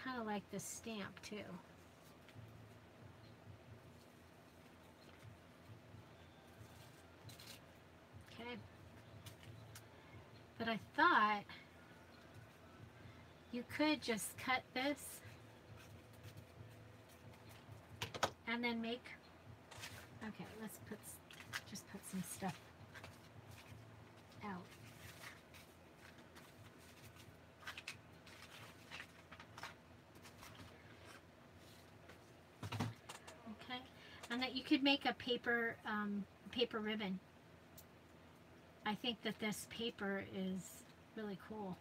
kind of like this stamp too. Okay. But I thought you could just cut this and then make, okay, let's just put some stuff out. Okay, and that you could make a paper ribbon. I think that this paper is really cool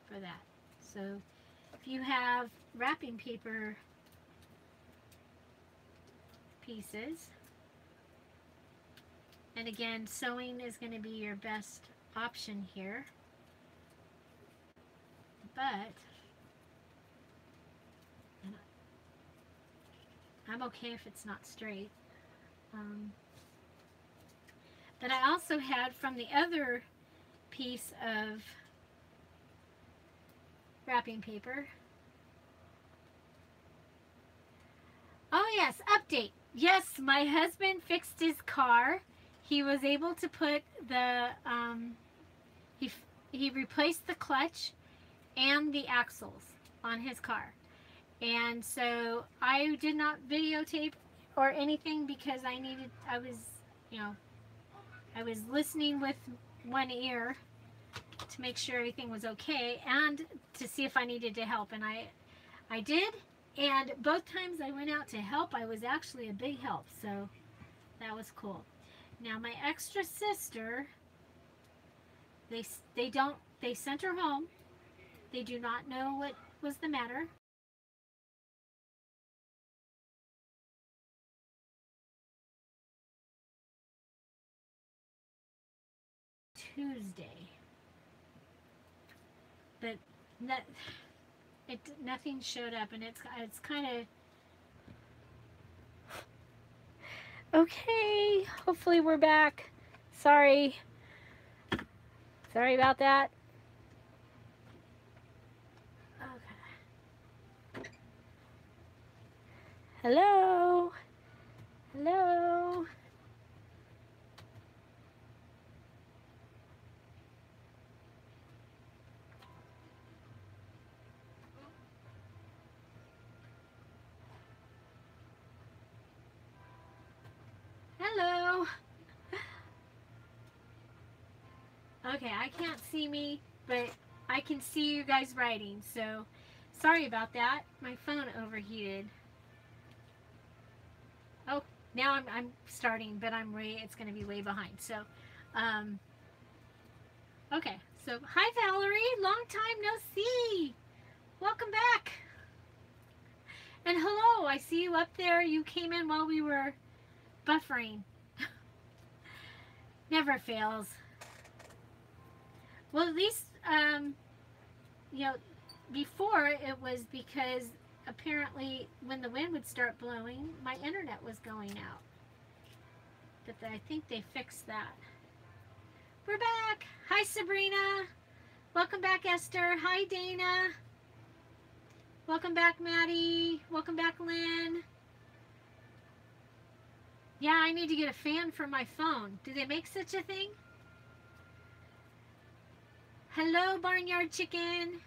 for that. So if you have wrapping paper pieces, and again, sewing is going to be your best option here, but I'm okay if it's not straight. But I also had from the other piece of wrapping paper. Oh yes, update. Yes, my husband fixed his car. He was able to put the, he replaced the clutch and the axles on his car. And so I did not videotape or anything because I was listening with one ear to make sure everything was okay and to see if I needed to help. And I did. And both times I went out to help, I was actually a big help. So that was cool. Now my extra sister, they sent her home. They do not know what was the matter. Tuesday, but nothing showed up, and it's kind of okay. Hopefully we're back. Sorry about that. Hello. Hello. Hello. Okay, I can't see me, but I can see you guys writing, so sorry about that. My phone overheated. Oh, now I'm starting, but it's going to be way behind. So, um, okay. So, hi Valerie, long time no see. Welcome back. And hello, I see you up there. You came in while we were buffering. Never fails. Well, at least, you know, before it was because apparently when the wind would start blowing, my internet was going out. But I think they fixed that. We're back. Hi, Sabrina. Welcome back, Esther. Hi, Dana. Welcome back, Maddie. Welcome back, Lynn. Yeah, I need to get a fan for my phone. Do they make such a thing? Hello, Barnyard Chicken.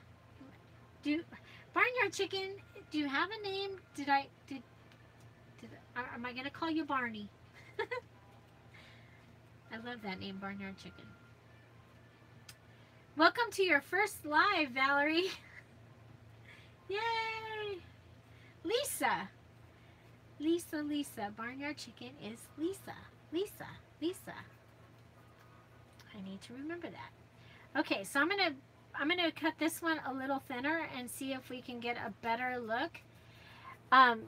Barnyard Chicken, do you have a name? Am I going to call you Barney? I love that name, Barnyard Chicken. Welcome to your first live, Valerie. Yay! Lisa. Lisa. Barnyard Chicken is Lisa. Lisa. I need to remember that. Okay, so I'm gonna cut this one a little thinner and see if we can get a better look.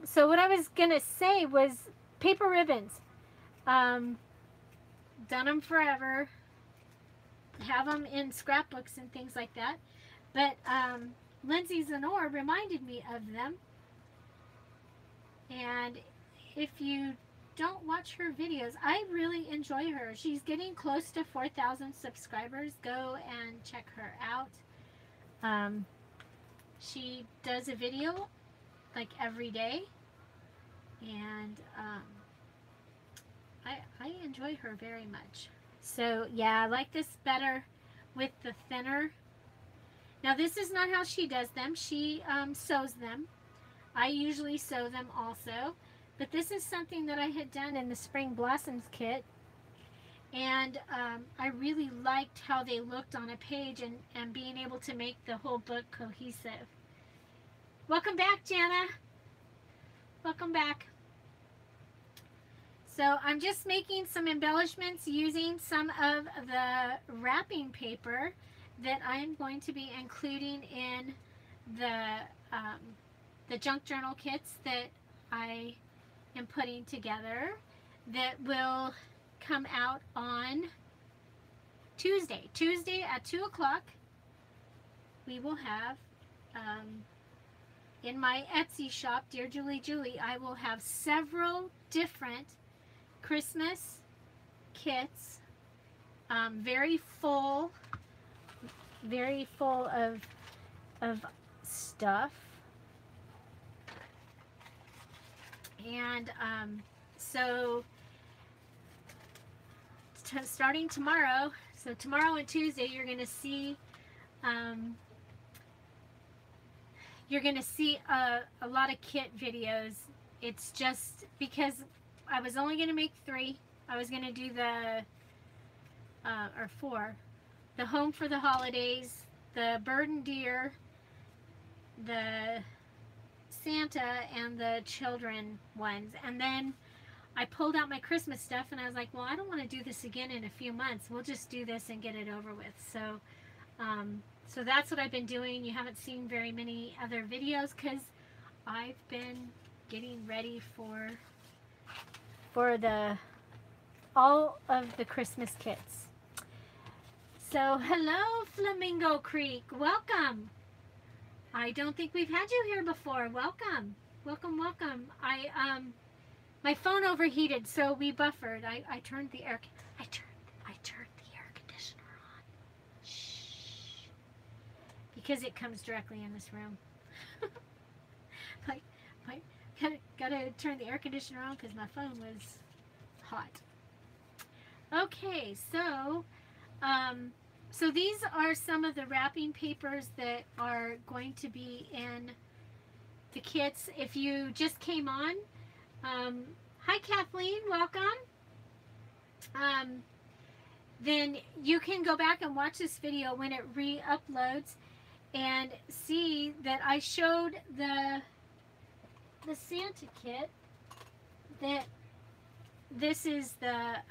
So what I was gonna say was paper ribbons. Done them forever. Have them in scrapbooks and things like that. But Lindsay Zenor reminded me of them. And if you don't watch her videos, I really enjoy her. She's getting close to 4,000 subscribers. Go and check her out. She does a video like every day. And I enjoy her very much. So yeah, I like this better with the thinner. Now this is not how she does them. She sews them. I usually sew them also. But this is something that I had done in the Spring Blossoms kit. And I really liked how they looked on a page and being able to make the whole book cohesive. Welcome back, Jana. Welcome back. So I'm just making some embellishments using some of the wrapping paper that I'm going to be including in the junk journal kits that I am putting together that will come out on Tuesday. Tuesday at 2 o'clock we will have in my Etsy shop, Dear Julie, I will have several different Christmas kits, very full of stuff. And so starting tomorrow, so tomorrow and Tuesday, you're going to see a lot of kit videos. It's just because I was only going to make 3. I was going to do or 4. The Home for the Holidays, the Bird and Deer, the Santa, and the children ones. And then I pulled out my Christmas stuff and I was like, well, I don't want to do this again in a few months. We'll just do this and get it over with. So, so that's what I've been doing. You haven't seen very many other videos because I've been getting ready for all of the Christmas kits. So hello, Flamingo Creek, welcome. I don't think we've had you here before. Welcome. My phone overheated, so we buffered. I turned the air conditioner on. Shh. Because it comes directly in this room. Gotta turn the air conditioner on because my phone was hot. Okay, so these are some of the wrapping papers that are going to be in the kits. If you just came on, hi Kathleen, welcome. Then you can go back and watch this video when it re-uploads and see that I showed the Santa kit, that this is the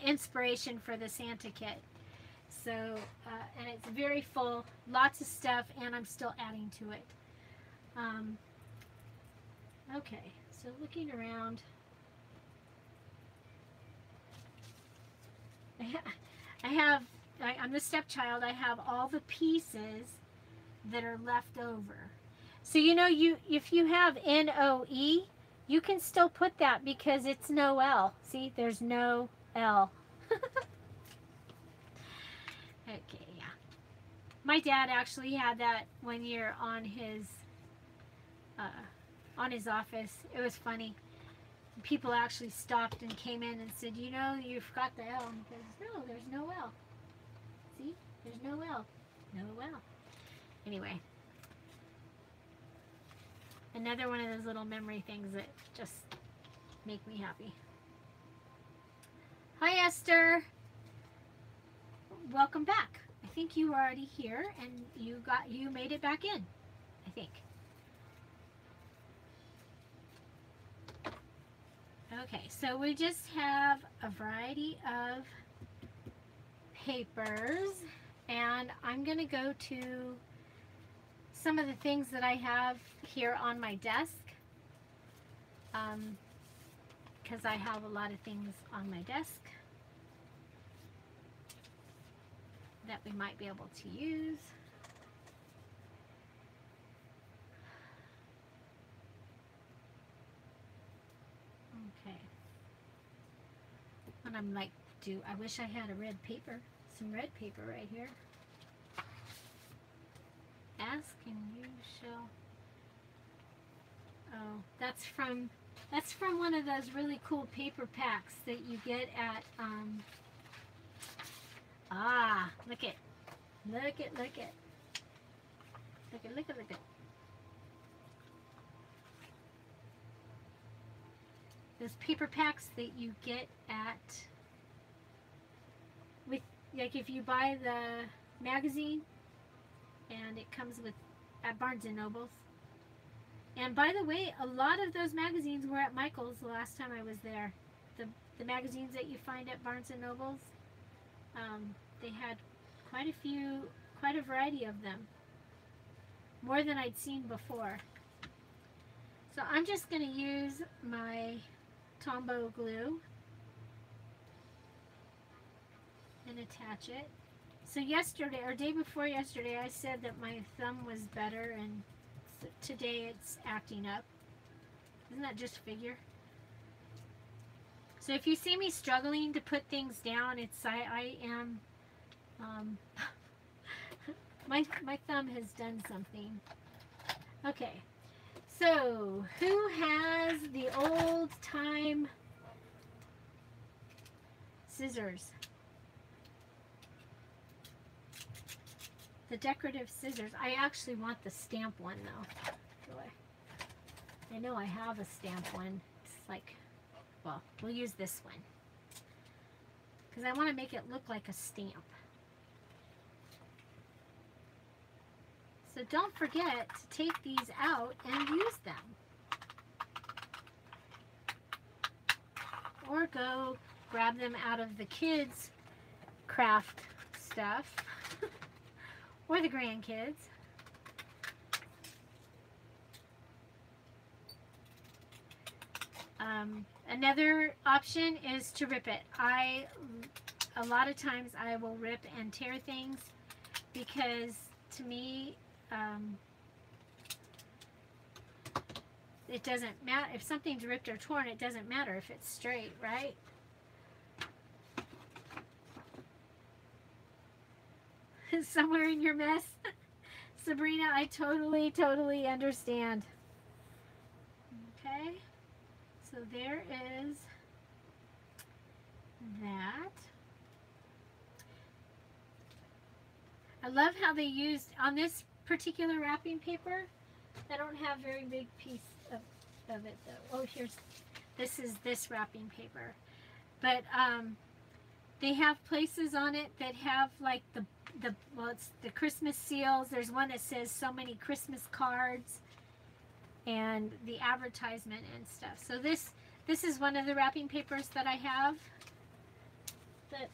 inspiration for the Santa kit. So, and it's very full, lots of stuff, and I'm still adding to it. Okay, so looking around, I'm the stepchild. I have all the pieces that are left over. So you know, if you have NOE, you can still put that because it's no L. See, there's no L. Okay, yeah. My dad actually had that one year on his office. It was funny. People actually stopped and came in and said, you know, you forgot the L. And he goes, no, there's no L. See? There's no L. No L. Anyway. Another one of those little memory things that just make me happy. Hi, Esther. Welcome back. I think you were already here and you made it back in, I think. Okay, so we just have a variety of papers, and I'm going to go to some of the things that I have here on my desk, because I have a lot of things on my desk that we might be able to use. Okay. And I'm like, I wish I had a red paper, some red paper right here. Ask and you shall. Oh, that's from one of those really cool paper packs that you get at look it. Those paper packs that you get at, with, like, if you buy the magazine, and it comes with at Barnes and Nobles. And by the way, a lot of those magazines were at Michael's the last time I was there. The magazines that you find at Barnes and Nobles, they had quite a variety of them. More than I'd seen before. So I'm just going to use my Tombow glue and attach it. So yesterday, or day before yesterday, I said that my thumb was better, and today it's acting up. Isn't that just figure? So if you see me struggling to put things down, it's I am my thumb has done something. Okay, so who has the old time scissors? The decorative scissors. I actually want the stamp one though. I know I have a stamp one. It's like, well, we'll use this one because I want to make it look like a stamp. So don't forget to take these out and use them. Or go grab them out of the kids' craft stuff. Or the grandkids. Another option is to rip it. A lot of times I will rip and tear things because to me, it doesn't matter. If something's ripped or torn, it doesn't matter if it's straight, right? Somewhere in your mess. Sabrina, I totally understand. Okay, so there is that. I love how they used, on this particular wrapping paper, I don't have a very big piece of it though. Oh, this is this wrapping paper. But they have places on it that have like well, it's the Christmas seals. There's one that says so many Christmas cards and the advertisement and stuff. So this is one of the wrapping papers that I have that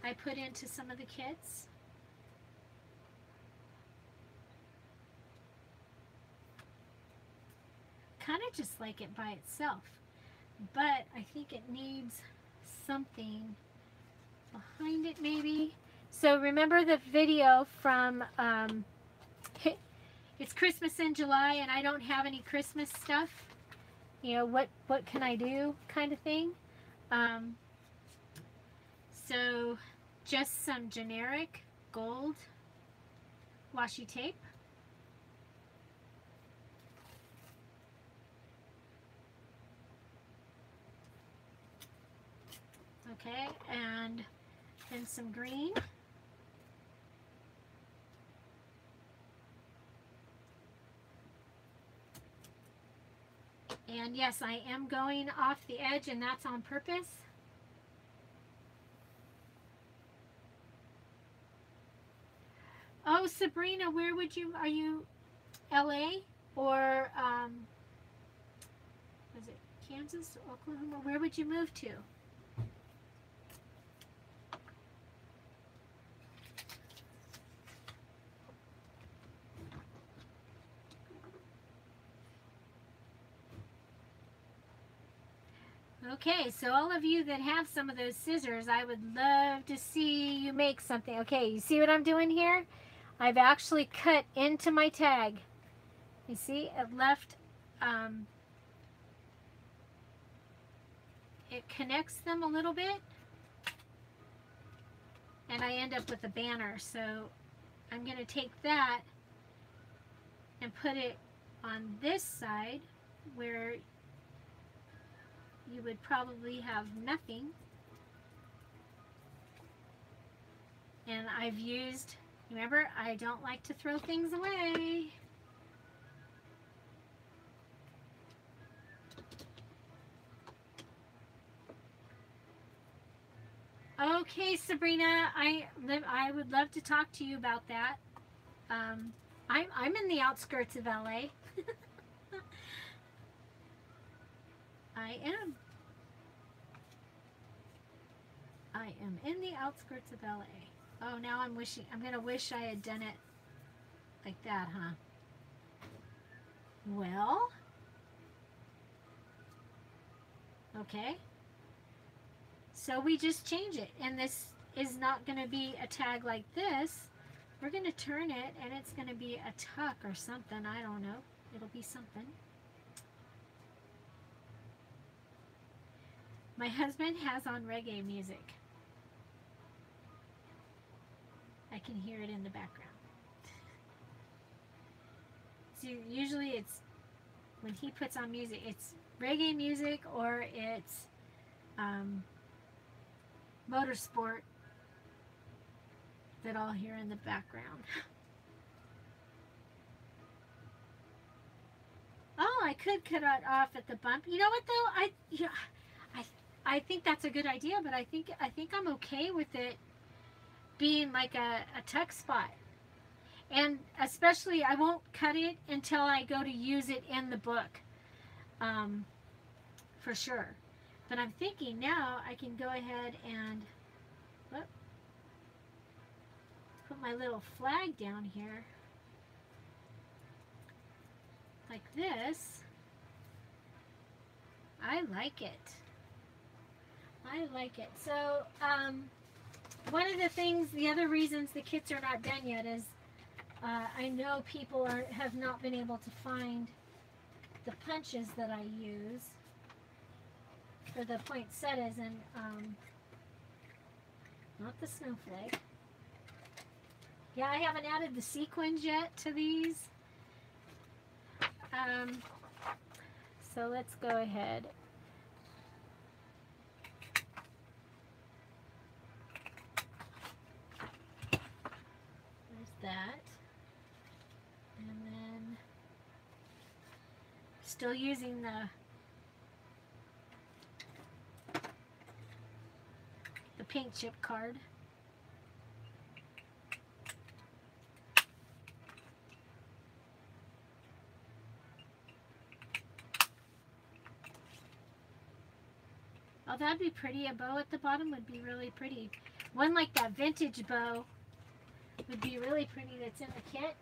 I put into some of the kits. Kind of just like it by itself, but I think it needs something behind it maybe. So remember the video from it's Christmas in July and I don't have any Christmas stuff, you know, what can I do kind of thing. So just some generic gold washi tape. Okay, and then some green. And yes, I am going off the edge, and that's on purpose. Oh, Sabrina, where would you, are you LA or was it Kansas, Oklahoma? Where would you move to? Okay, so all of you that have some of those scissors, I would love to see you make something. Okay, you see what I'm doing here? I've actually cut into my tag. You see, it left, it connects them a little bit, and I end up with a banner. So I'm going to take that and put it on this side where you would probably have nothing. And I've used, remember, I don't like to throw things away. Okay, Sabrina, I would love to talk to you about that. I'm in the outskirts of LA. I am. I am in the outskirts of LA. Oh, now I'm gonna wish I had done it like that, huh? Well, okay. So we just change it, and this is not gonna be a tag like this. We're gonna turn it, and it's gonna be a tuck or something. I don't know. It'll be something. My husband has on reggae music. I can hear it in the background. So usually it's, when he puts on music, it's reggae music or it's motorsport that I'll hear in the background. Oh, I could cut it off at the bump. You know what though? I think that's a good idea, but I think I'm okay with it being like a tuck spot. And especially I won't cut it until I go to use it in the book. For sure. But I'm thinking now I can go ahead and put my little flag down here like this. I like it. I like it. So, one of the things, the other reasons the kits are not done yet is I know people have not been able to find the punches that I use for the poinsettias, and not the snowflake. Yeah, I haven't added the sequins yet to these. So let's go ahead. There's that. And then still using the paint chip card. Oh, that'd be pretty. A bow at the bottom would be really pretty. One like that vintage bow would be really pretty that's in the kit.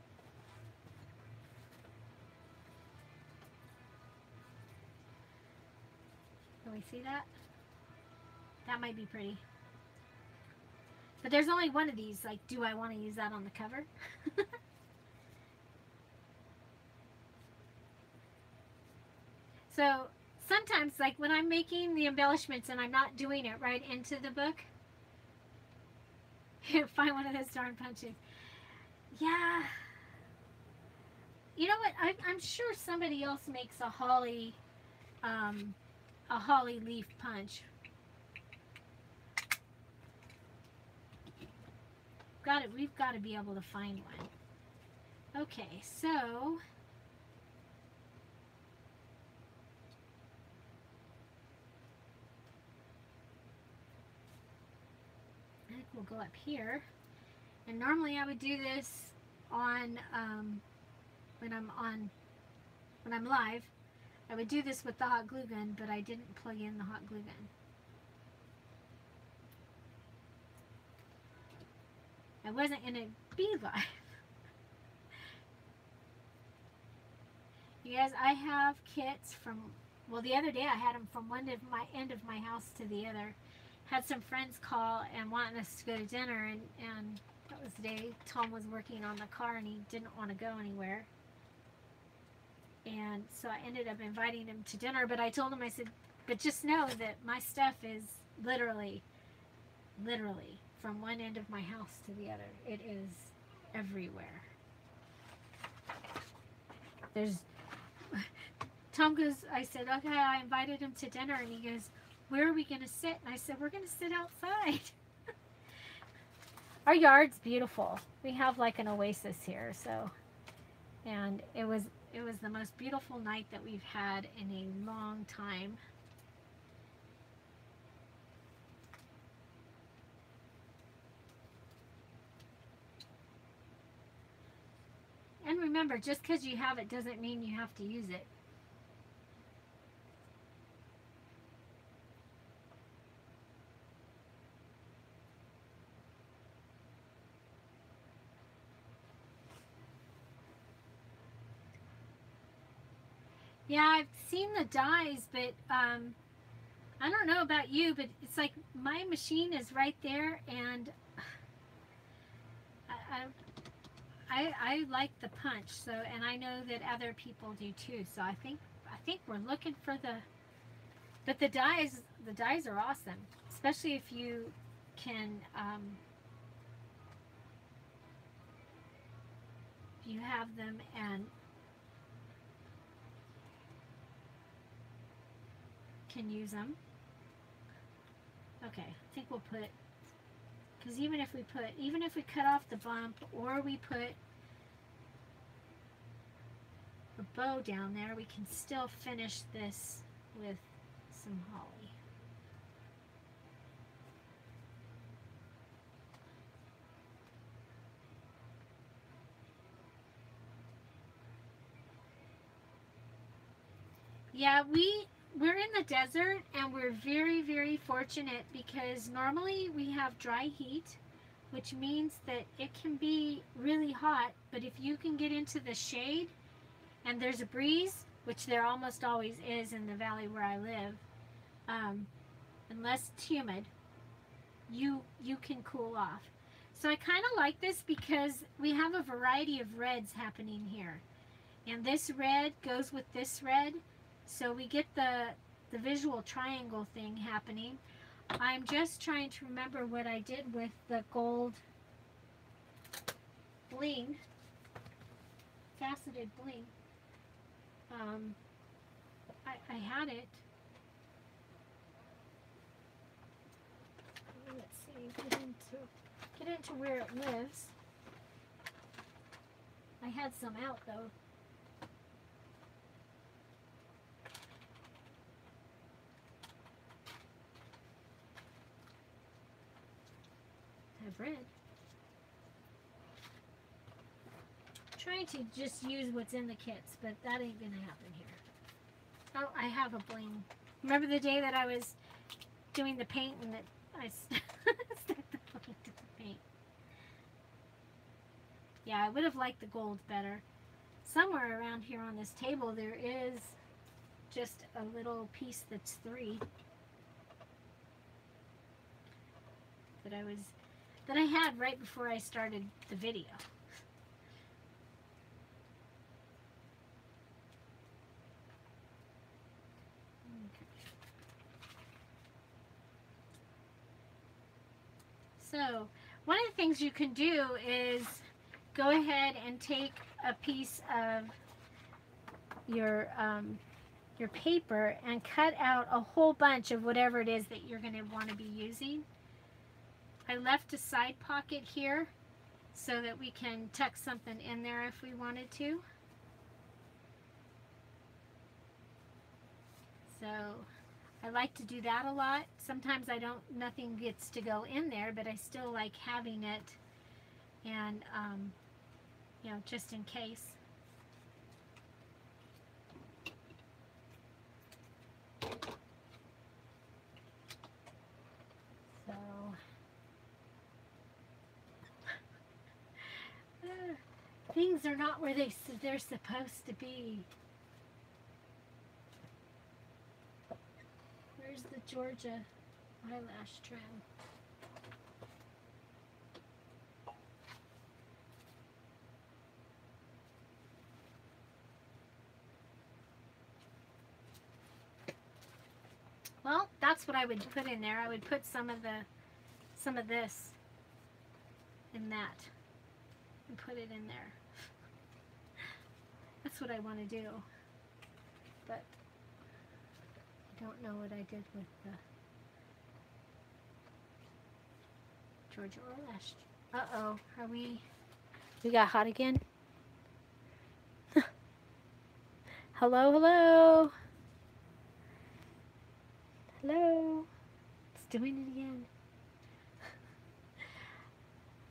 Can we see that? That might be pretty. But there's only one of these. Like, do I want to use that on the cover? So sometimes, like when I'm making the embellishments and I'm not doing it right into the book, find one of those darn punches. Yeah. You know what? I'm sure somebody else makes a holly leaf punch. We've got to be able to find one. Okay, so I think we'll go up here. And normally I would do this on when I'm live. I would do this with the hot glue gun, but I didn't plug in the hot glue gun. I wasn't going to be live. You guys, I have kits from, well, the other day I had them from one end of my house to the other. Had some friends call and wanting us to go to dinner, and that was the day Tom was working on the car and he didn't want to go anywhere. And so I ended up inviting him to dinner, but I told him, I said, but just know that my stuff is literally from one end of my house to the other. It is everywhere. Tom goes, I said, okay, I invited him to dinner, and he goes, where are we going to sit? And I said, we're going to sit outside. Our yard's beautiful. We have like an oasis here, so, and it was the most beautiful night that we've had in a long time. And remember, just because you have it doesn't mean you have to use it. Yeah, I've seen the dies, but I don't know about you, but it's like my machine is right there, and I like the punch, so, and I know that other people do too. So I think we're looking for but the dies are awesome, especially if you can if you have them and can use them. Okay, I think we'll put, because even if we cut off the bump, or we put a bow down there, we can still finish this with some holly. Yeah, we're in the desert, and we're very, very fortunate because normally we have dry heat, which means that it can be really hot, but if you can get into the shade and there's a breeze, which there almost always is in the valley where I live, unless it's humid, you can cool off. So I kind of like this because we have a variety of reds happening here, and this red goes with this red, so we get the visual triangle thing happening. I'm just trying to remember what I did with the gold bling, faceted bling. I had it. Let's see, get into where it lives. I had some out though. I've read. Trying to just use what's in the kits, but that ain't gonna happen here. Oh, I have a bling. Remember the day that I was doing the paint and that I stuck the bling to the paint? Yeah, I would have liked the gold better. Somewhere around here on this table there is just a little piece that's 3 that I had right before I started the video. So, one of the things you can do is go ahead and take a piece of your paper and cut out a whole bunch of whatever it is that you're going to want to be using. I left a side pocket here so that we can tuck something in there if we wanted to. So I like to do that a lot. Sometimes nothing gets to go in there, but I still like having it, and you know, just in case. So things are not where they're supposed to be. Where's the Georgia eyelash trim? Well, that's what I would put in there. I would put some of this in that and put it in there. That's what I want to do. But I don't know what I did with the Georgia eyelash. Uh-oh, we got hot again? Hello, hello. Hello. It's doing it again.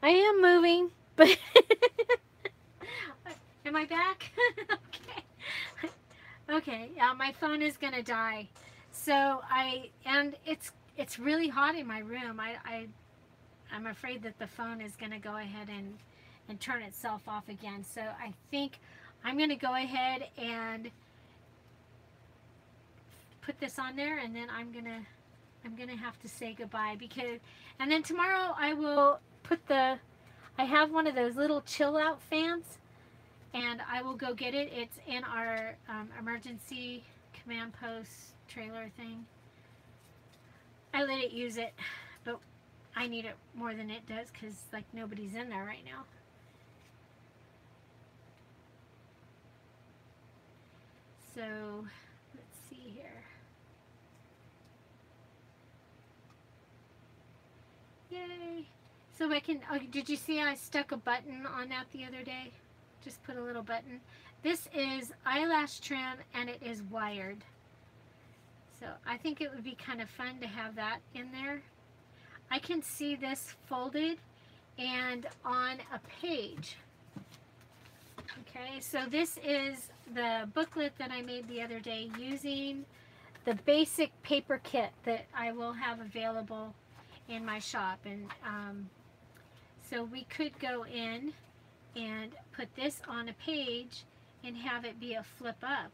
I am moving, but am I back? Okay. Okay, my phone is gonna die. So and it's really hot in my room. I'm afraid that the phone is gonna go ahead and turn itself off again. So I think I'm gonna go ahead and put this on there, and then I'm gonna have to say goodbye, and then tomorrow I will put I have one of those little chill out fans, and I will go get it. It's in our emergency command post trailer thing. I let it use it, but I need it more than it does because like nobody's in there right now. So let's see here. Yay! So I can, oh, did you see I stuck a button on that the other day? Just put a little button. This is eyelash trim and it is wired. So I think it would be kind of fun to have that in there. I can see this folded and on a page. Okay, so this is the booklet that I made the other day using the basic paper kit that I will have available in my shop. And so we could go in and put this on a page and have it be a flip up.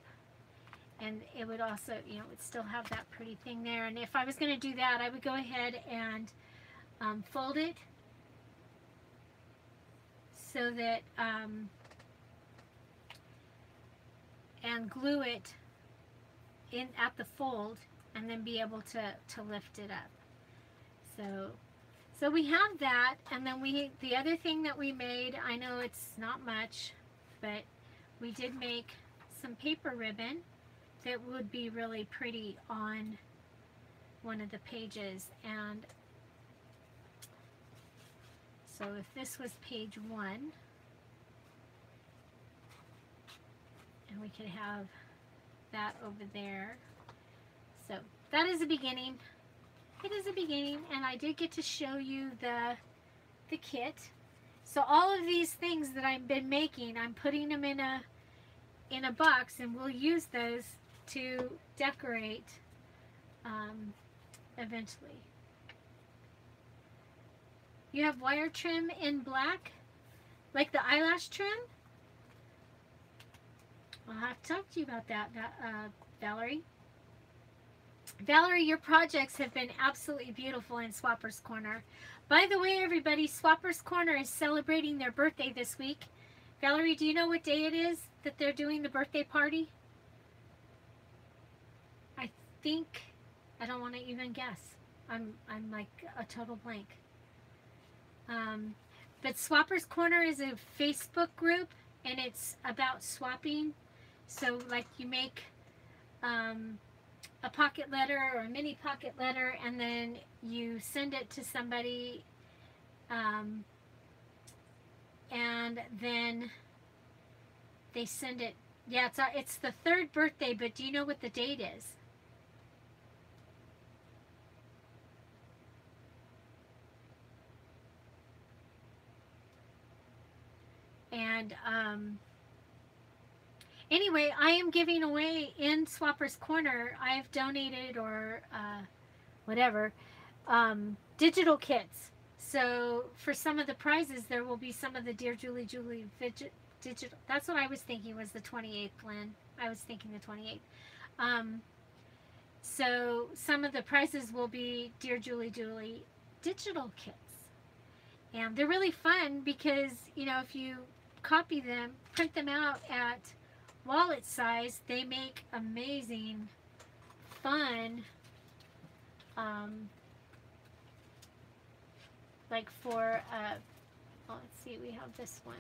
And it would also, you know, it would still have that pretty thing there. And if I was going to do that, I would go ahead and fold it so that, and glue it in at the fold, and then be able to lift it up. So we have that, and then the other thing that we made, I know it's not much, but we did make some paper ribbon that would be really pretty on one of the pages. And so if this was page 1, and we could have that over there. So that is a beginning. It is a beginning, and I did get to show you the kit. So all of these things that I've been making, I'm putting them in a box, and we'll use those to decorate eventually. You have wire trim in black, like the eyelash trim? I'll have to talk to you about that, Valerie. Valerie, your projects have been absolutely beautiful in Swapper's Corner. By the way, everybody, Swapper's Corner is celebrating their birthday this week. Valerie, do you know what day it is that they're doing the birthday party? I think, I don't want to even guess. I'm like a total blank. But Swapper's Corner is a Facebook group, and it's about swapping. So like you make a pocket letter or a mini pocket letter, and then you send it to somebody, and then they send it. Yeah, it's the 3rd birthday, but do you know what the date is? And anyway, I am giving away in Swapper's Corner, I've donated or whatever, digital kits. So for some of the prizes, there will be some of the Dear Julie digital. That's what I was thinking was the 28th, Lynn. I was thinking the 28th. So some of the prizes will be Dear Julie digital kits. And they're really fun because, you know, if you copy them, print them out at wallet size, they make amazing, fun, like for, well, let's see, we have this one.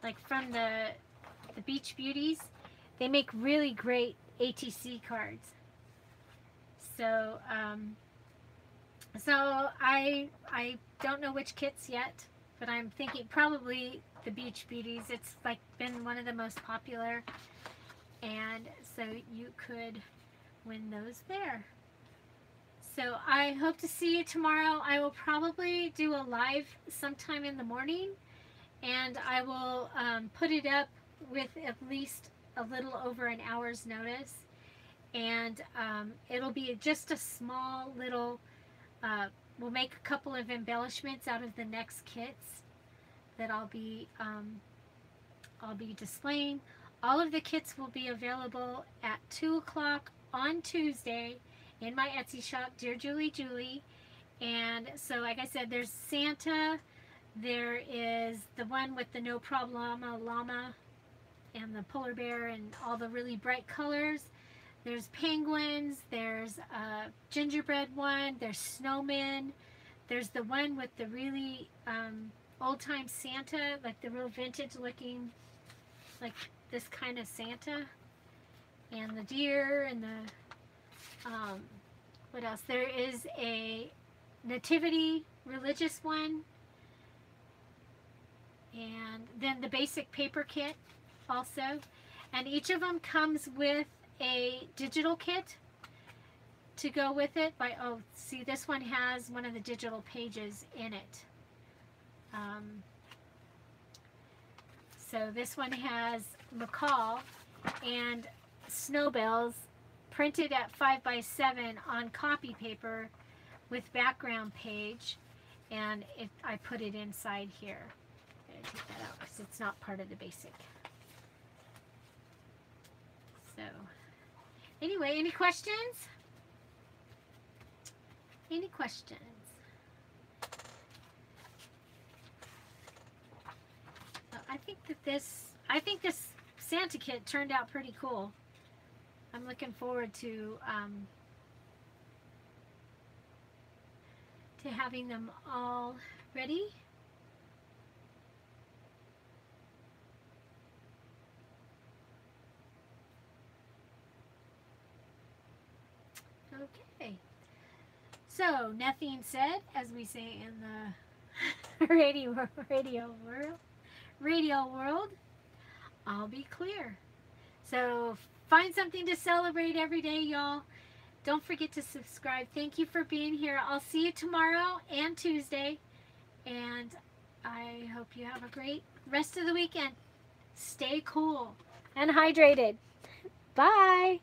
Like from the Beach Beauties, they make really great ATC cards. So, so I don't know which kits yet, but I'm thinking probably the Beach Beauties. It's like been one of the most popular, and so you could win those there. So I hope to see you tomorrow. I will probably do a live sometime in the morning, and I will put it up with at least a little over an hour's notice, and it'll be just a small little, we'll make a couple of embellishments out of the next kits that I'll be displaying. All of the kits will be available at 2 o'clock on Tuesday in my Etsy shop, Dear Julie. And so, like I said, there's Santa, there is the one with the No Problema llama and the polar bear and all the really bright colors. There's penguins, there's a gingerbread one, there's snowmen, there's the one with the really old-time Santa, like the real vintage looking, like this kind of Santa, and the deer, and the, what else? There is a nativity religious one, and then the basic paper kit also, and each of them comes with a digital kit to go with it. Oh, see, this one has one of the digital pages in it. So this one has McCall and snowbells printed at 5x7 on copy paper with background page, and I put it inside here. I'm going to take that out because it's not part of the basic. So anyway, any questions? Any questions? I think this Santa kit turned out pretty cool. I'm looking forward to having them all ready. . So, nothing said, as we say in the radio world, I'll be clear. So, find something to celebrate every day, y'all. Don't forget to subscribe. Thank you for being here. I'll see you tomorrow and Tuesday. And I hope you have a great rest of the weekend. Stay cool and hydrated. Bye.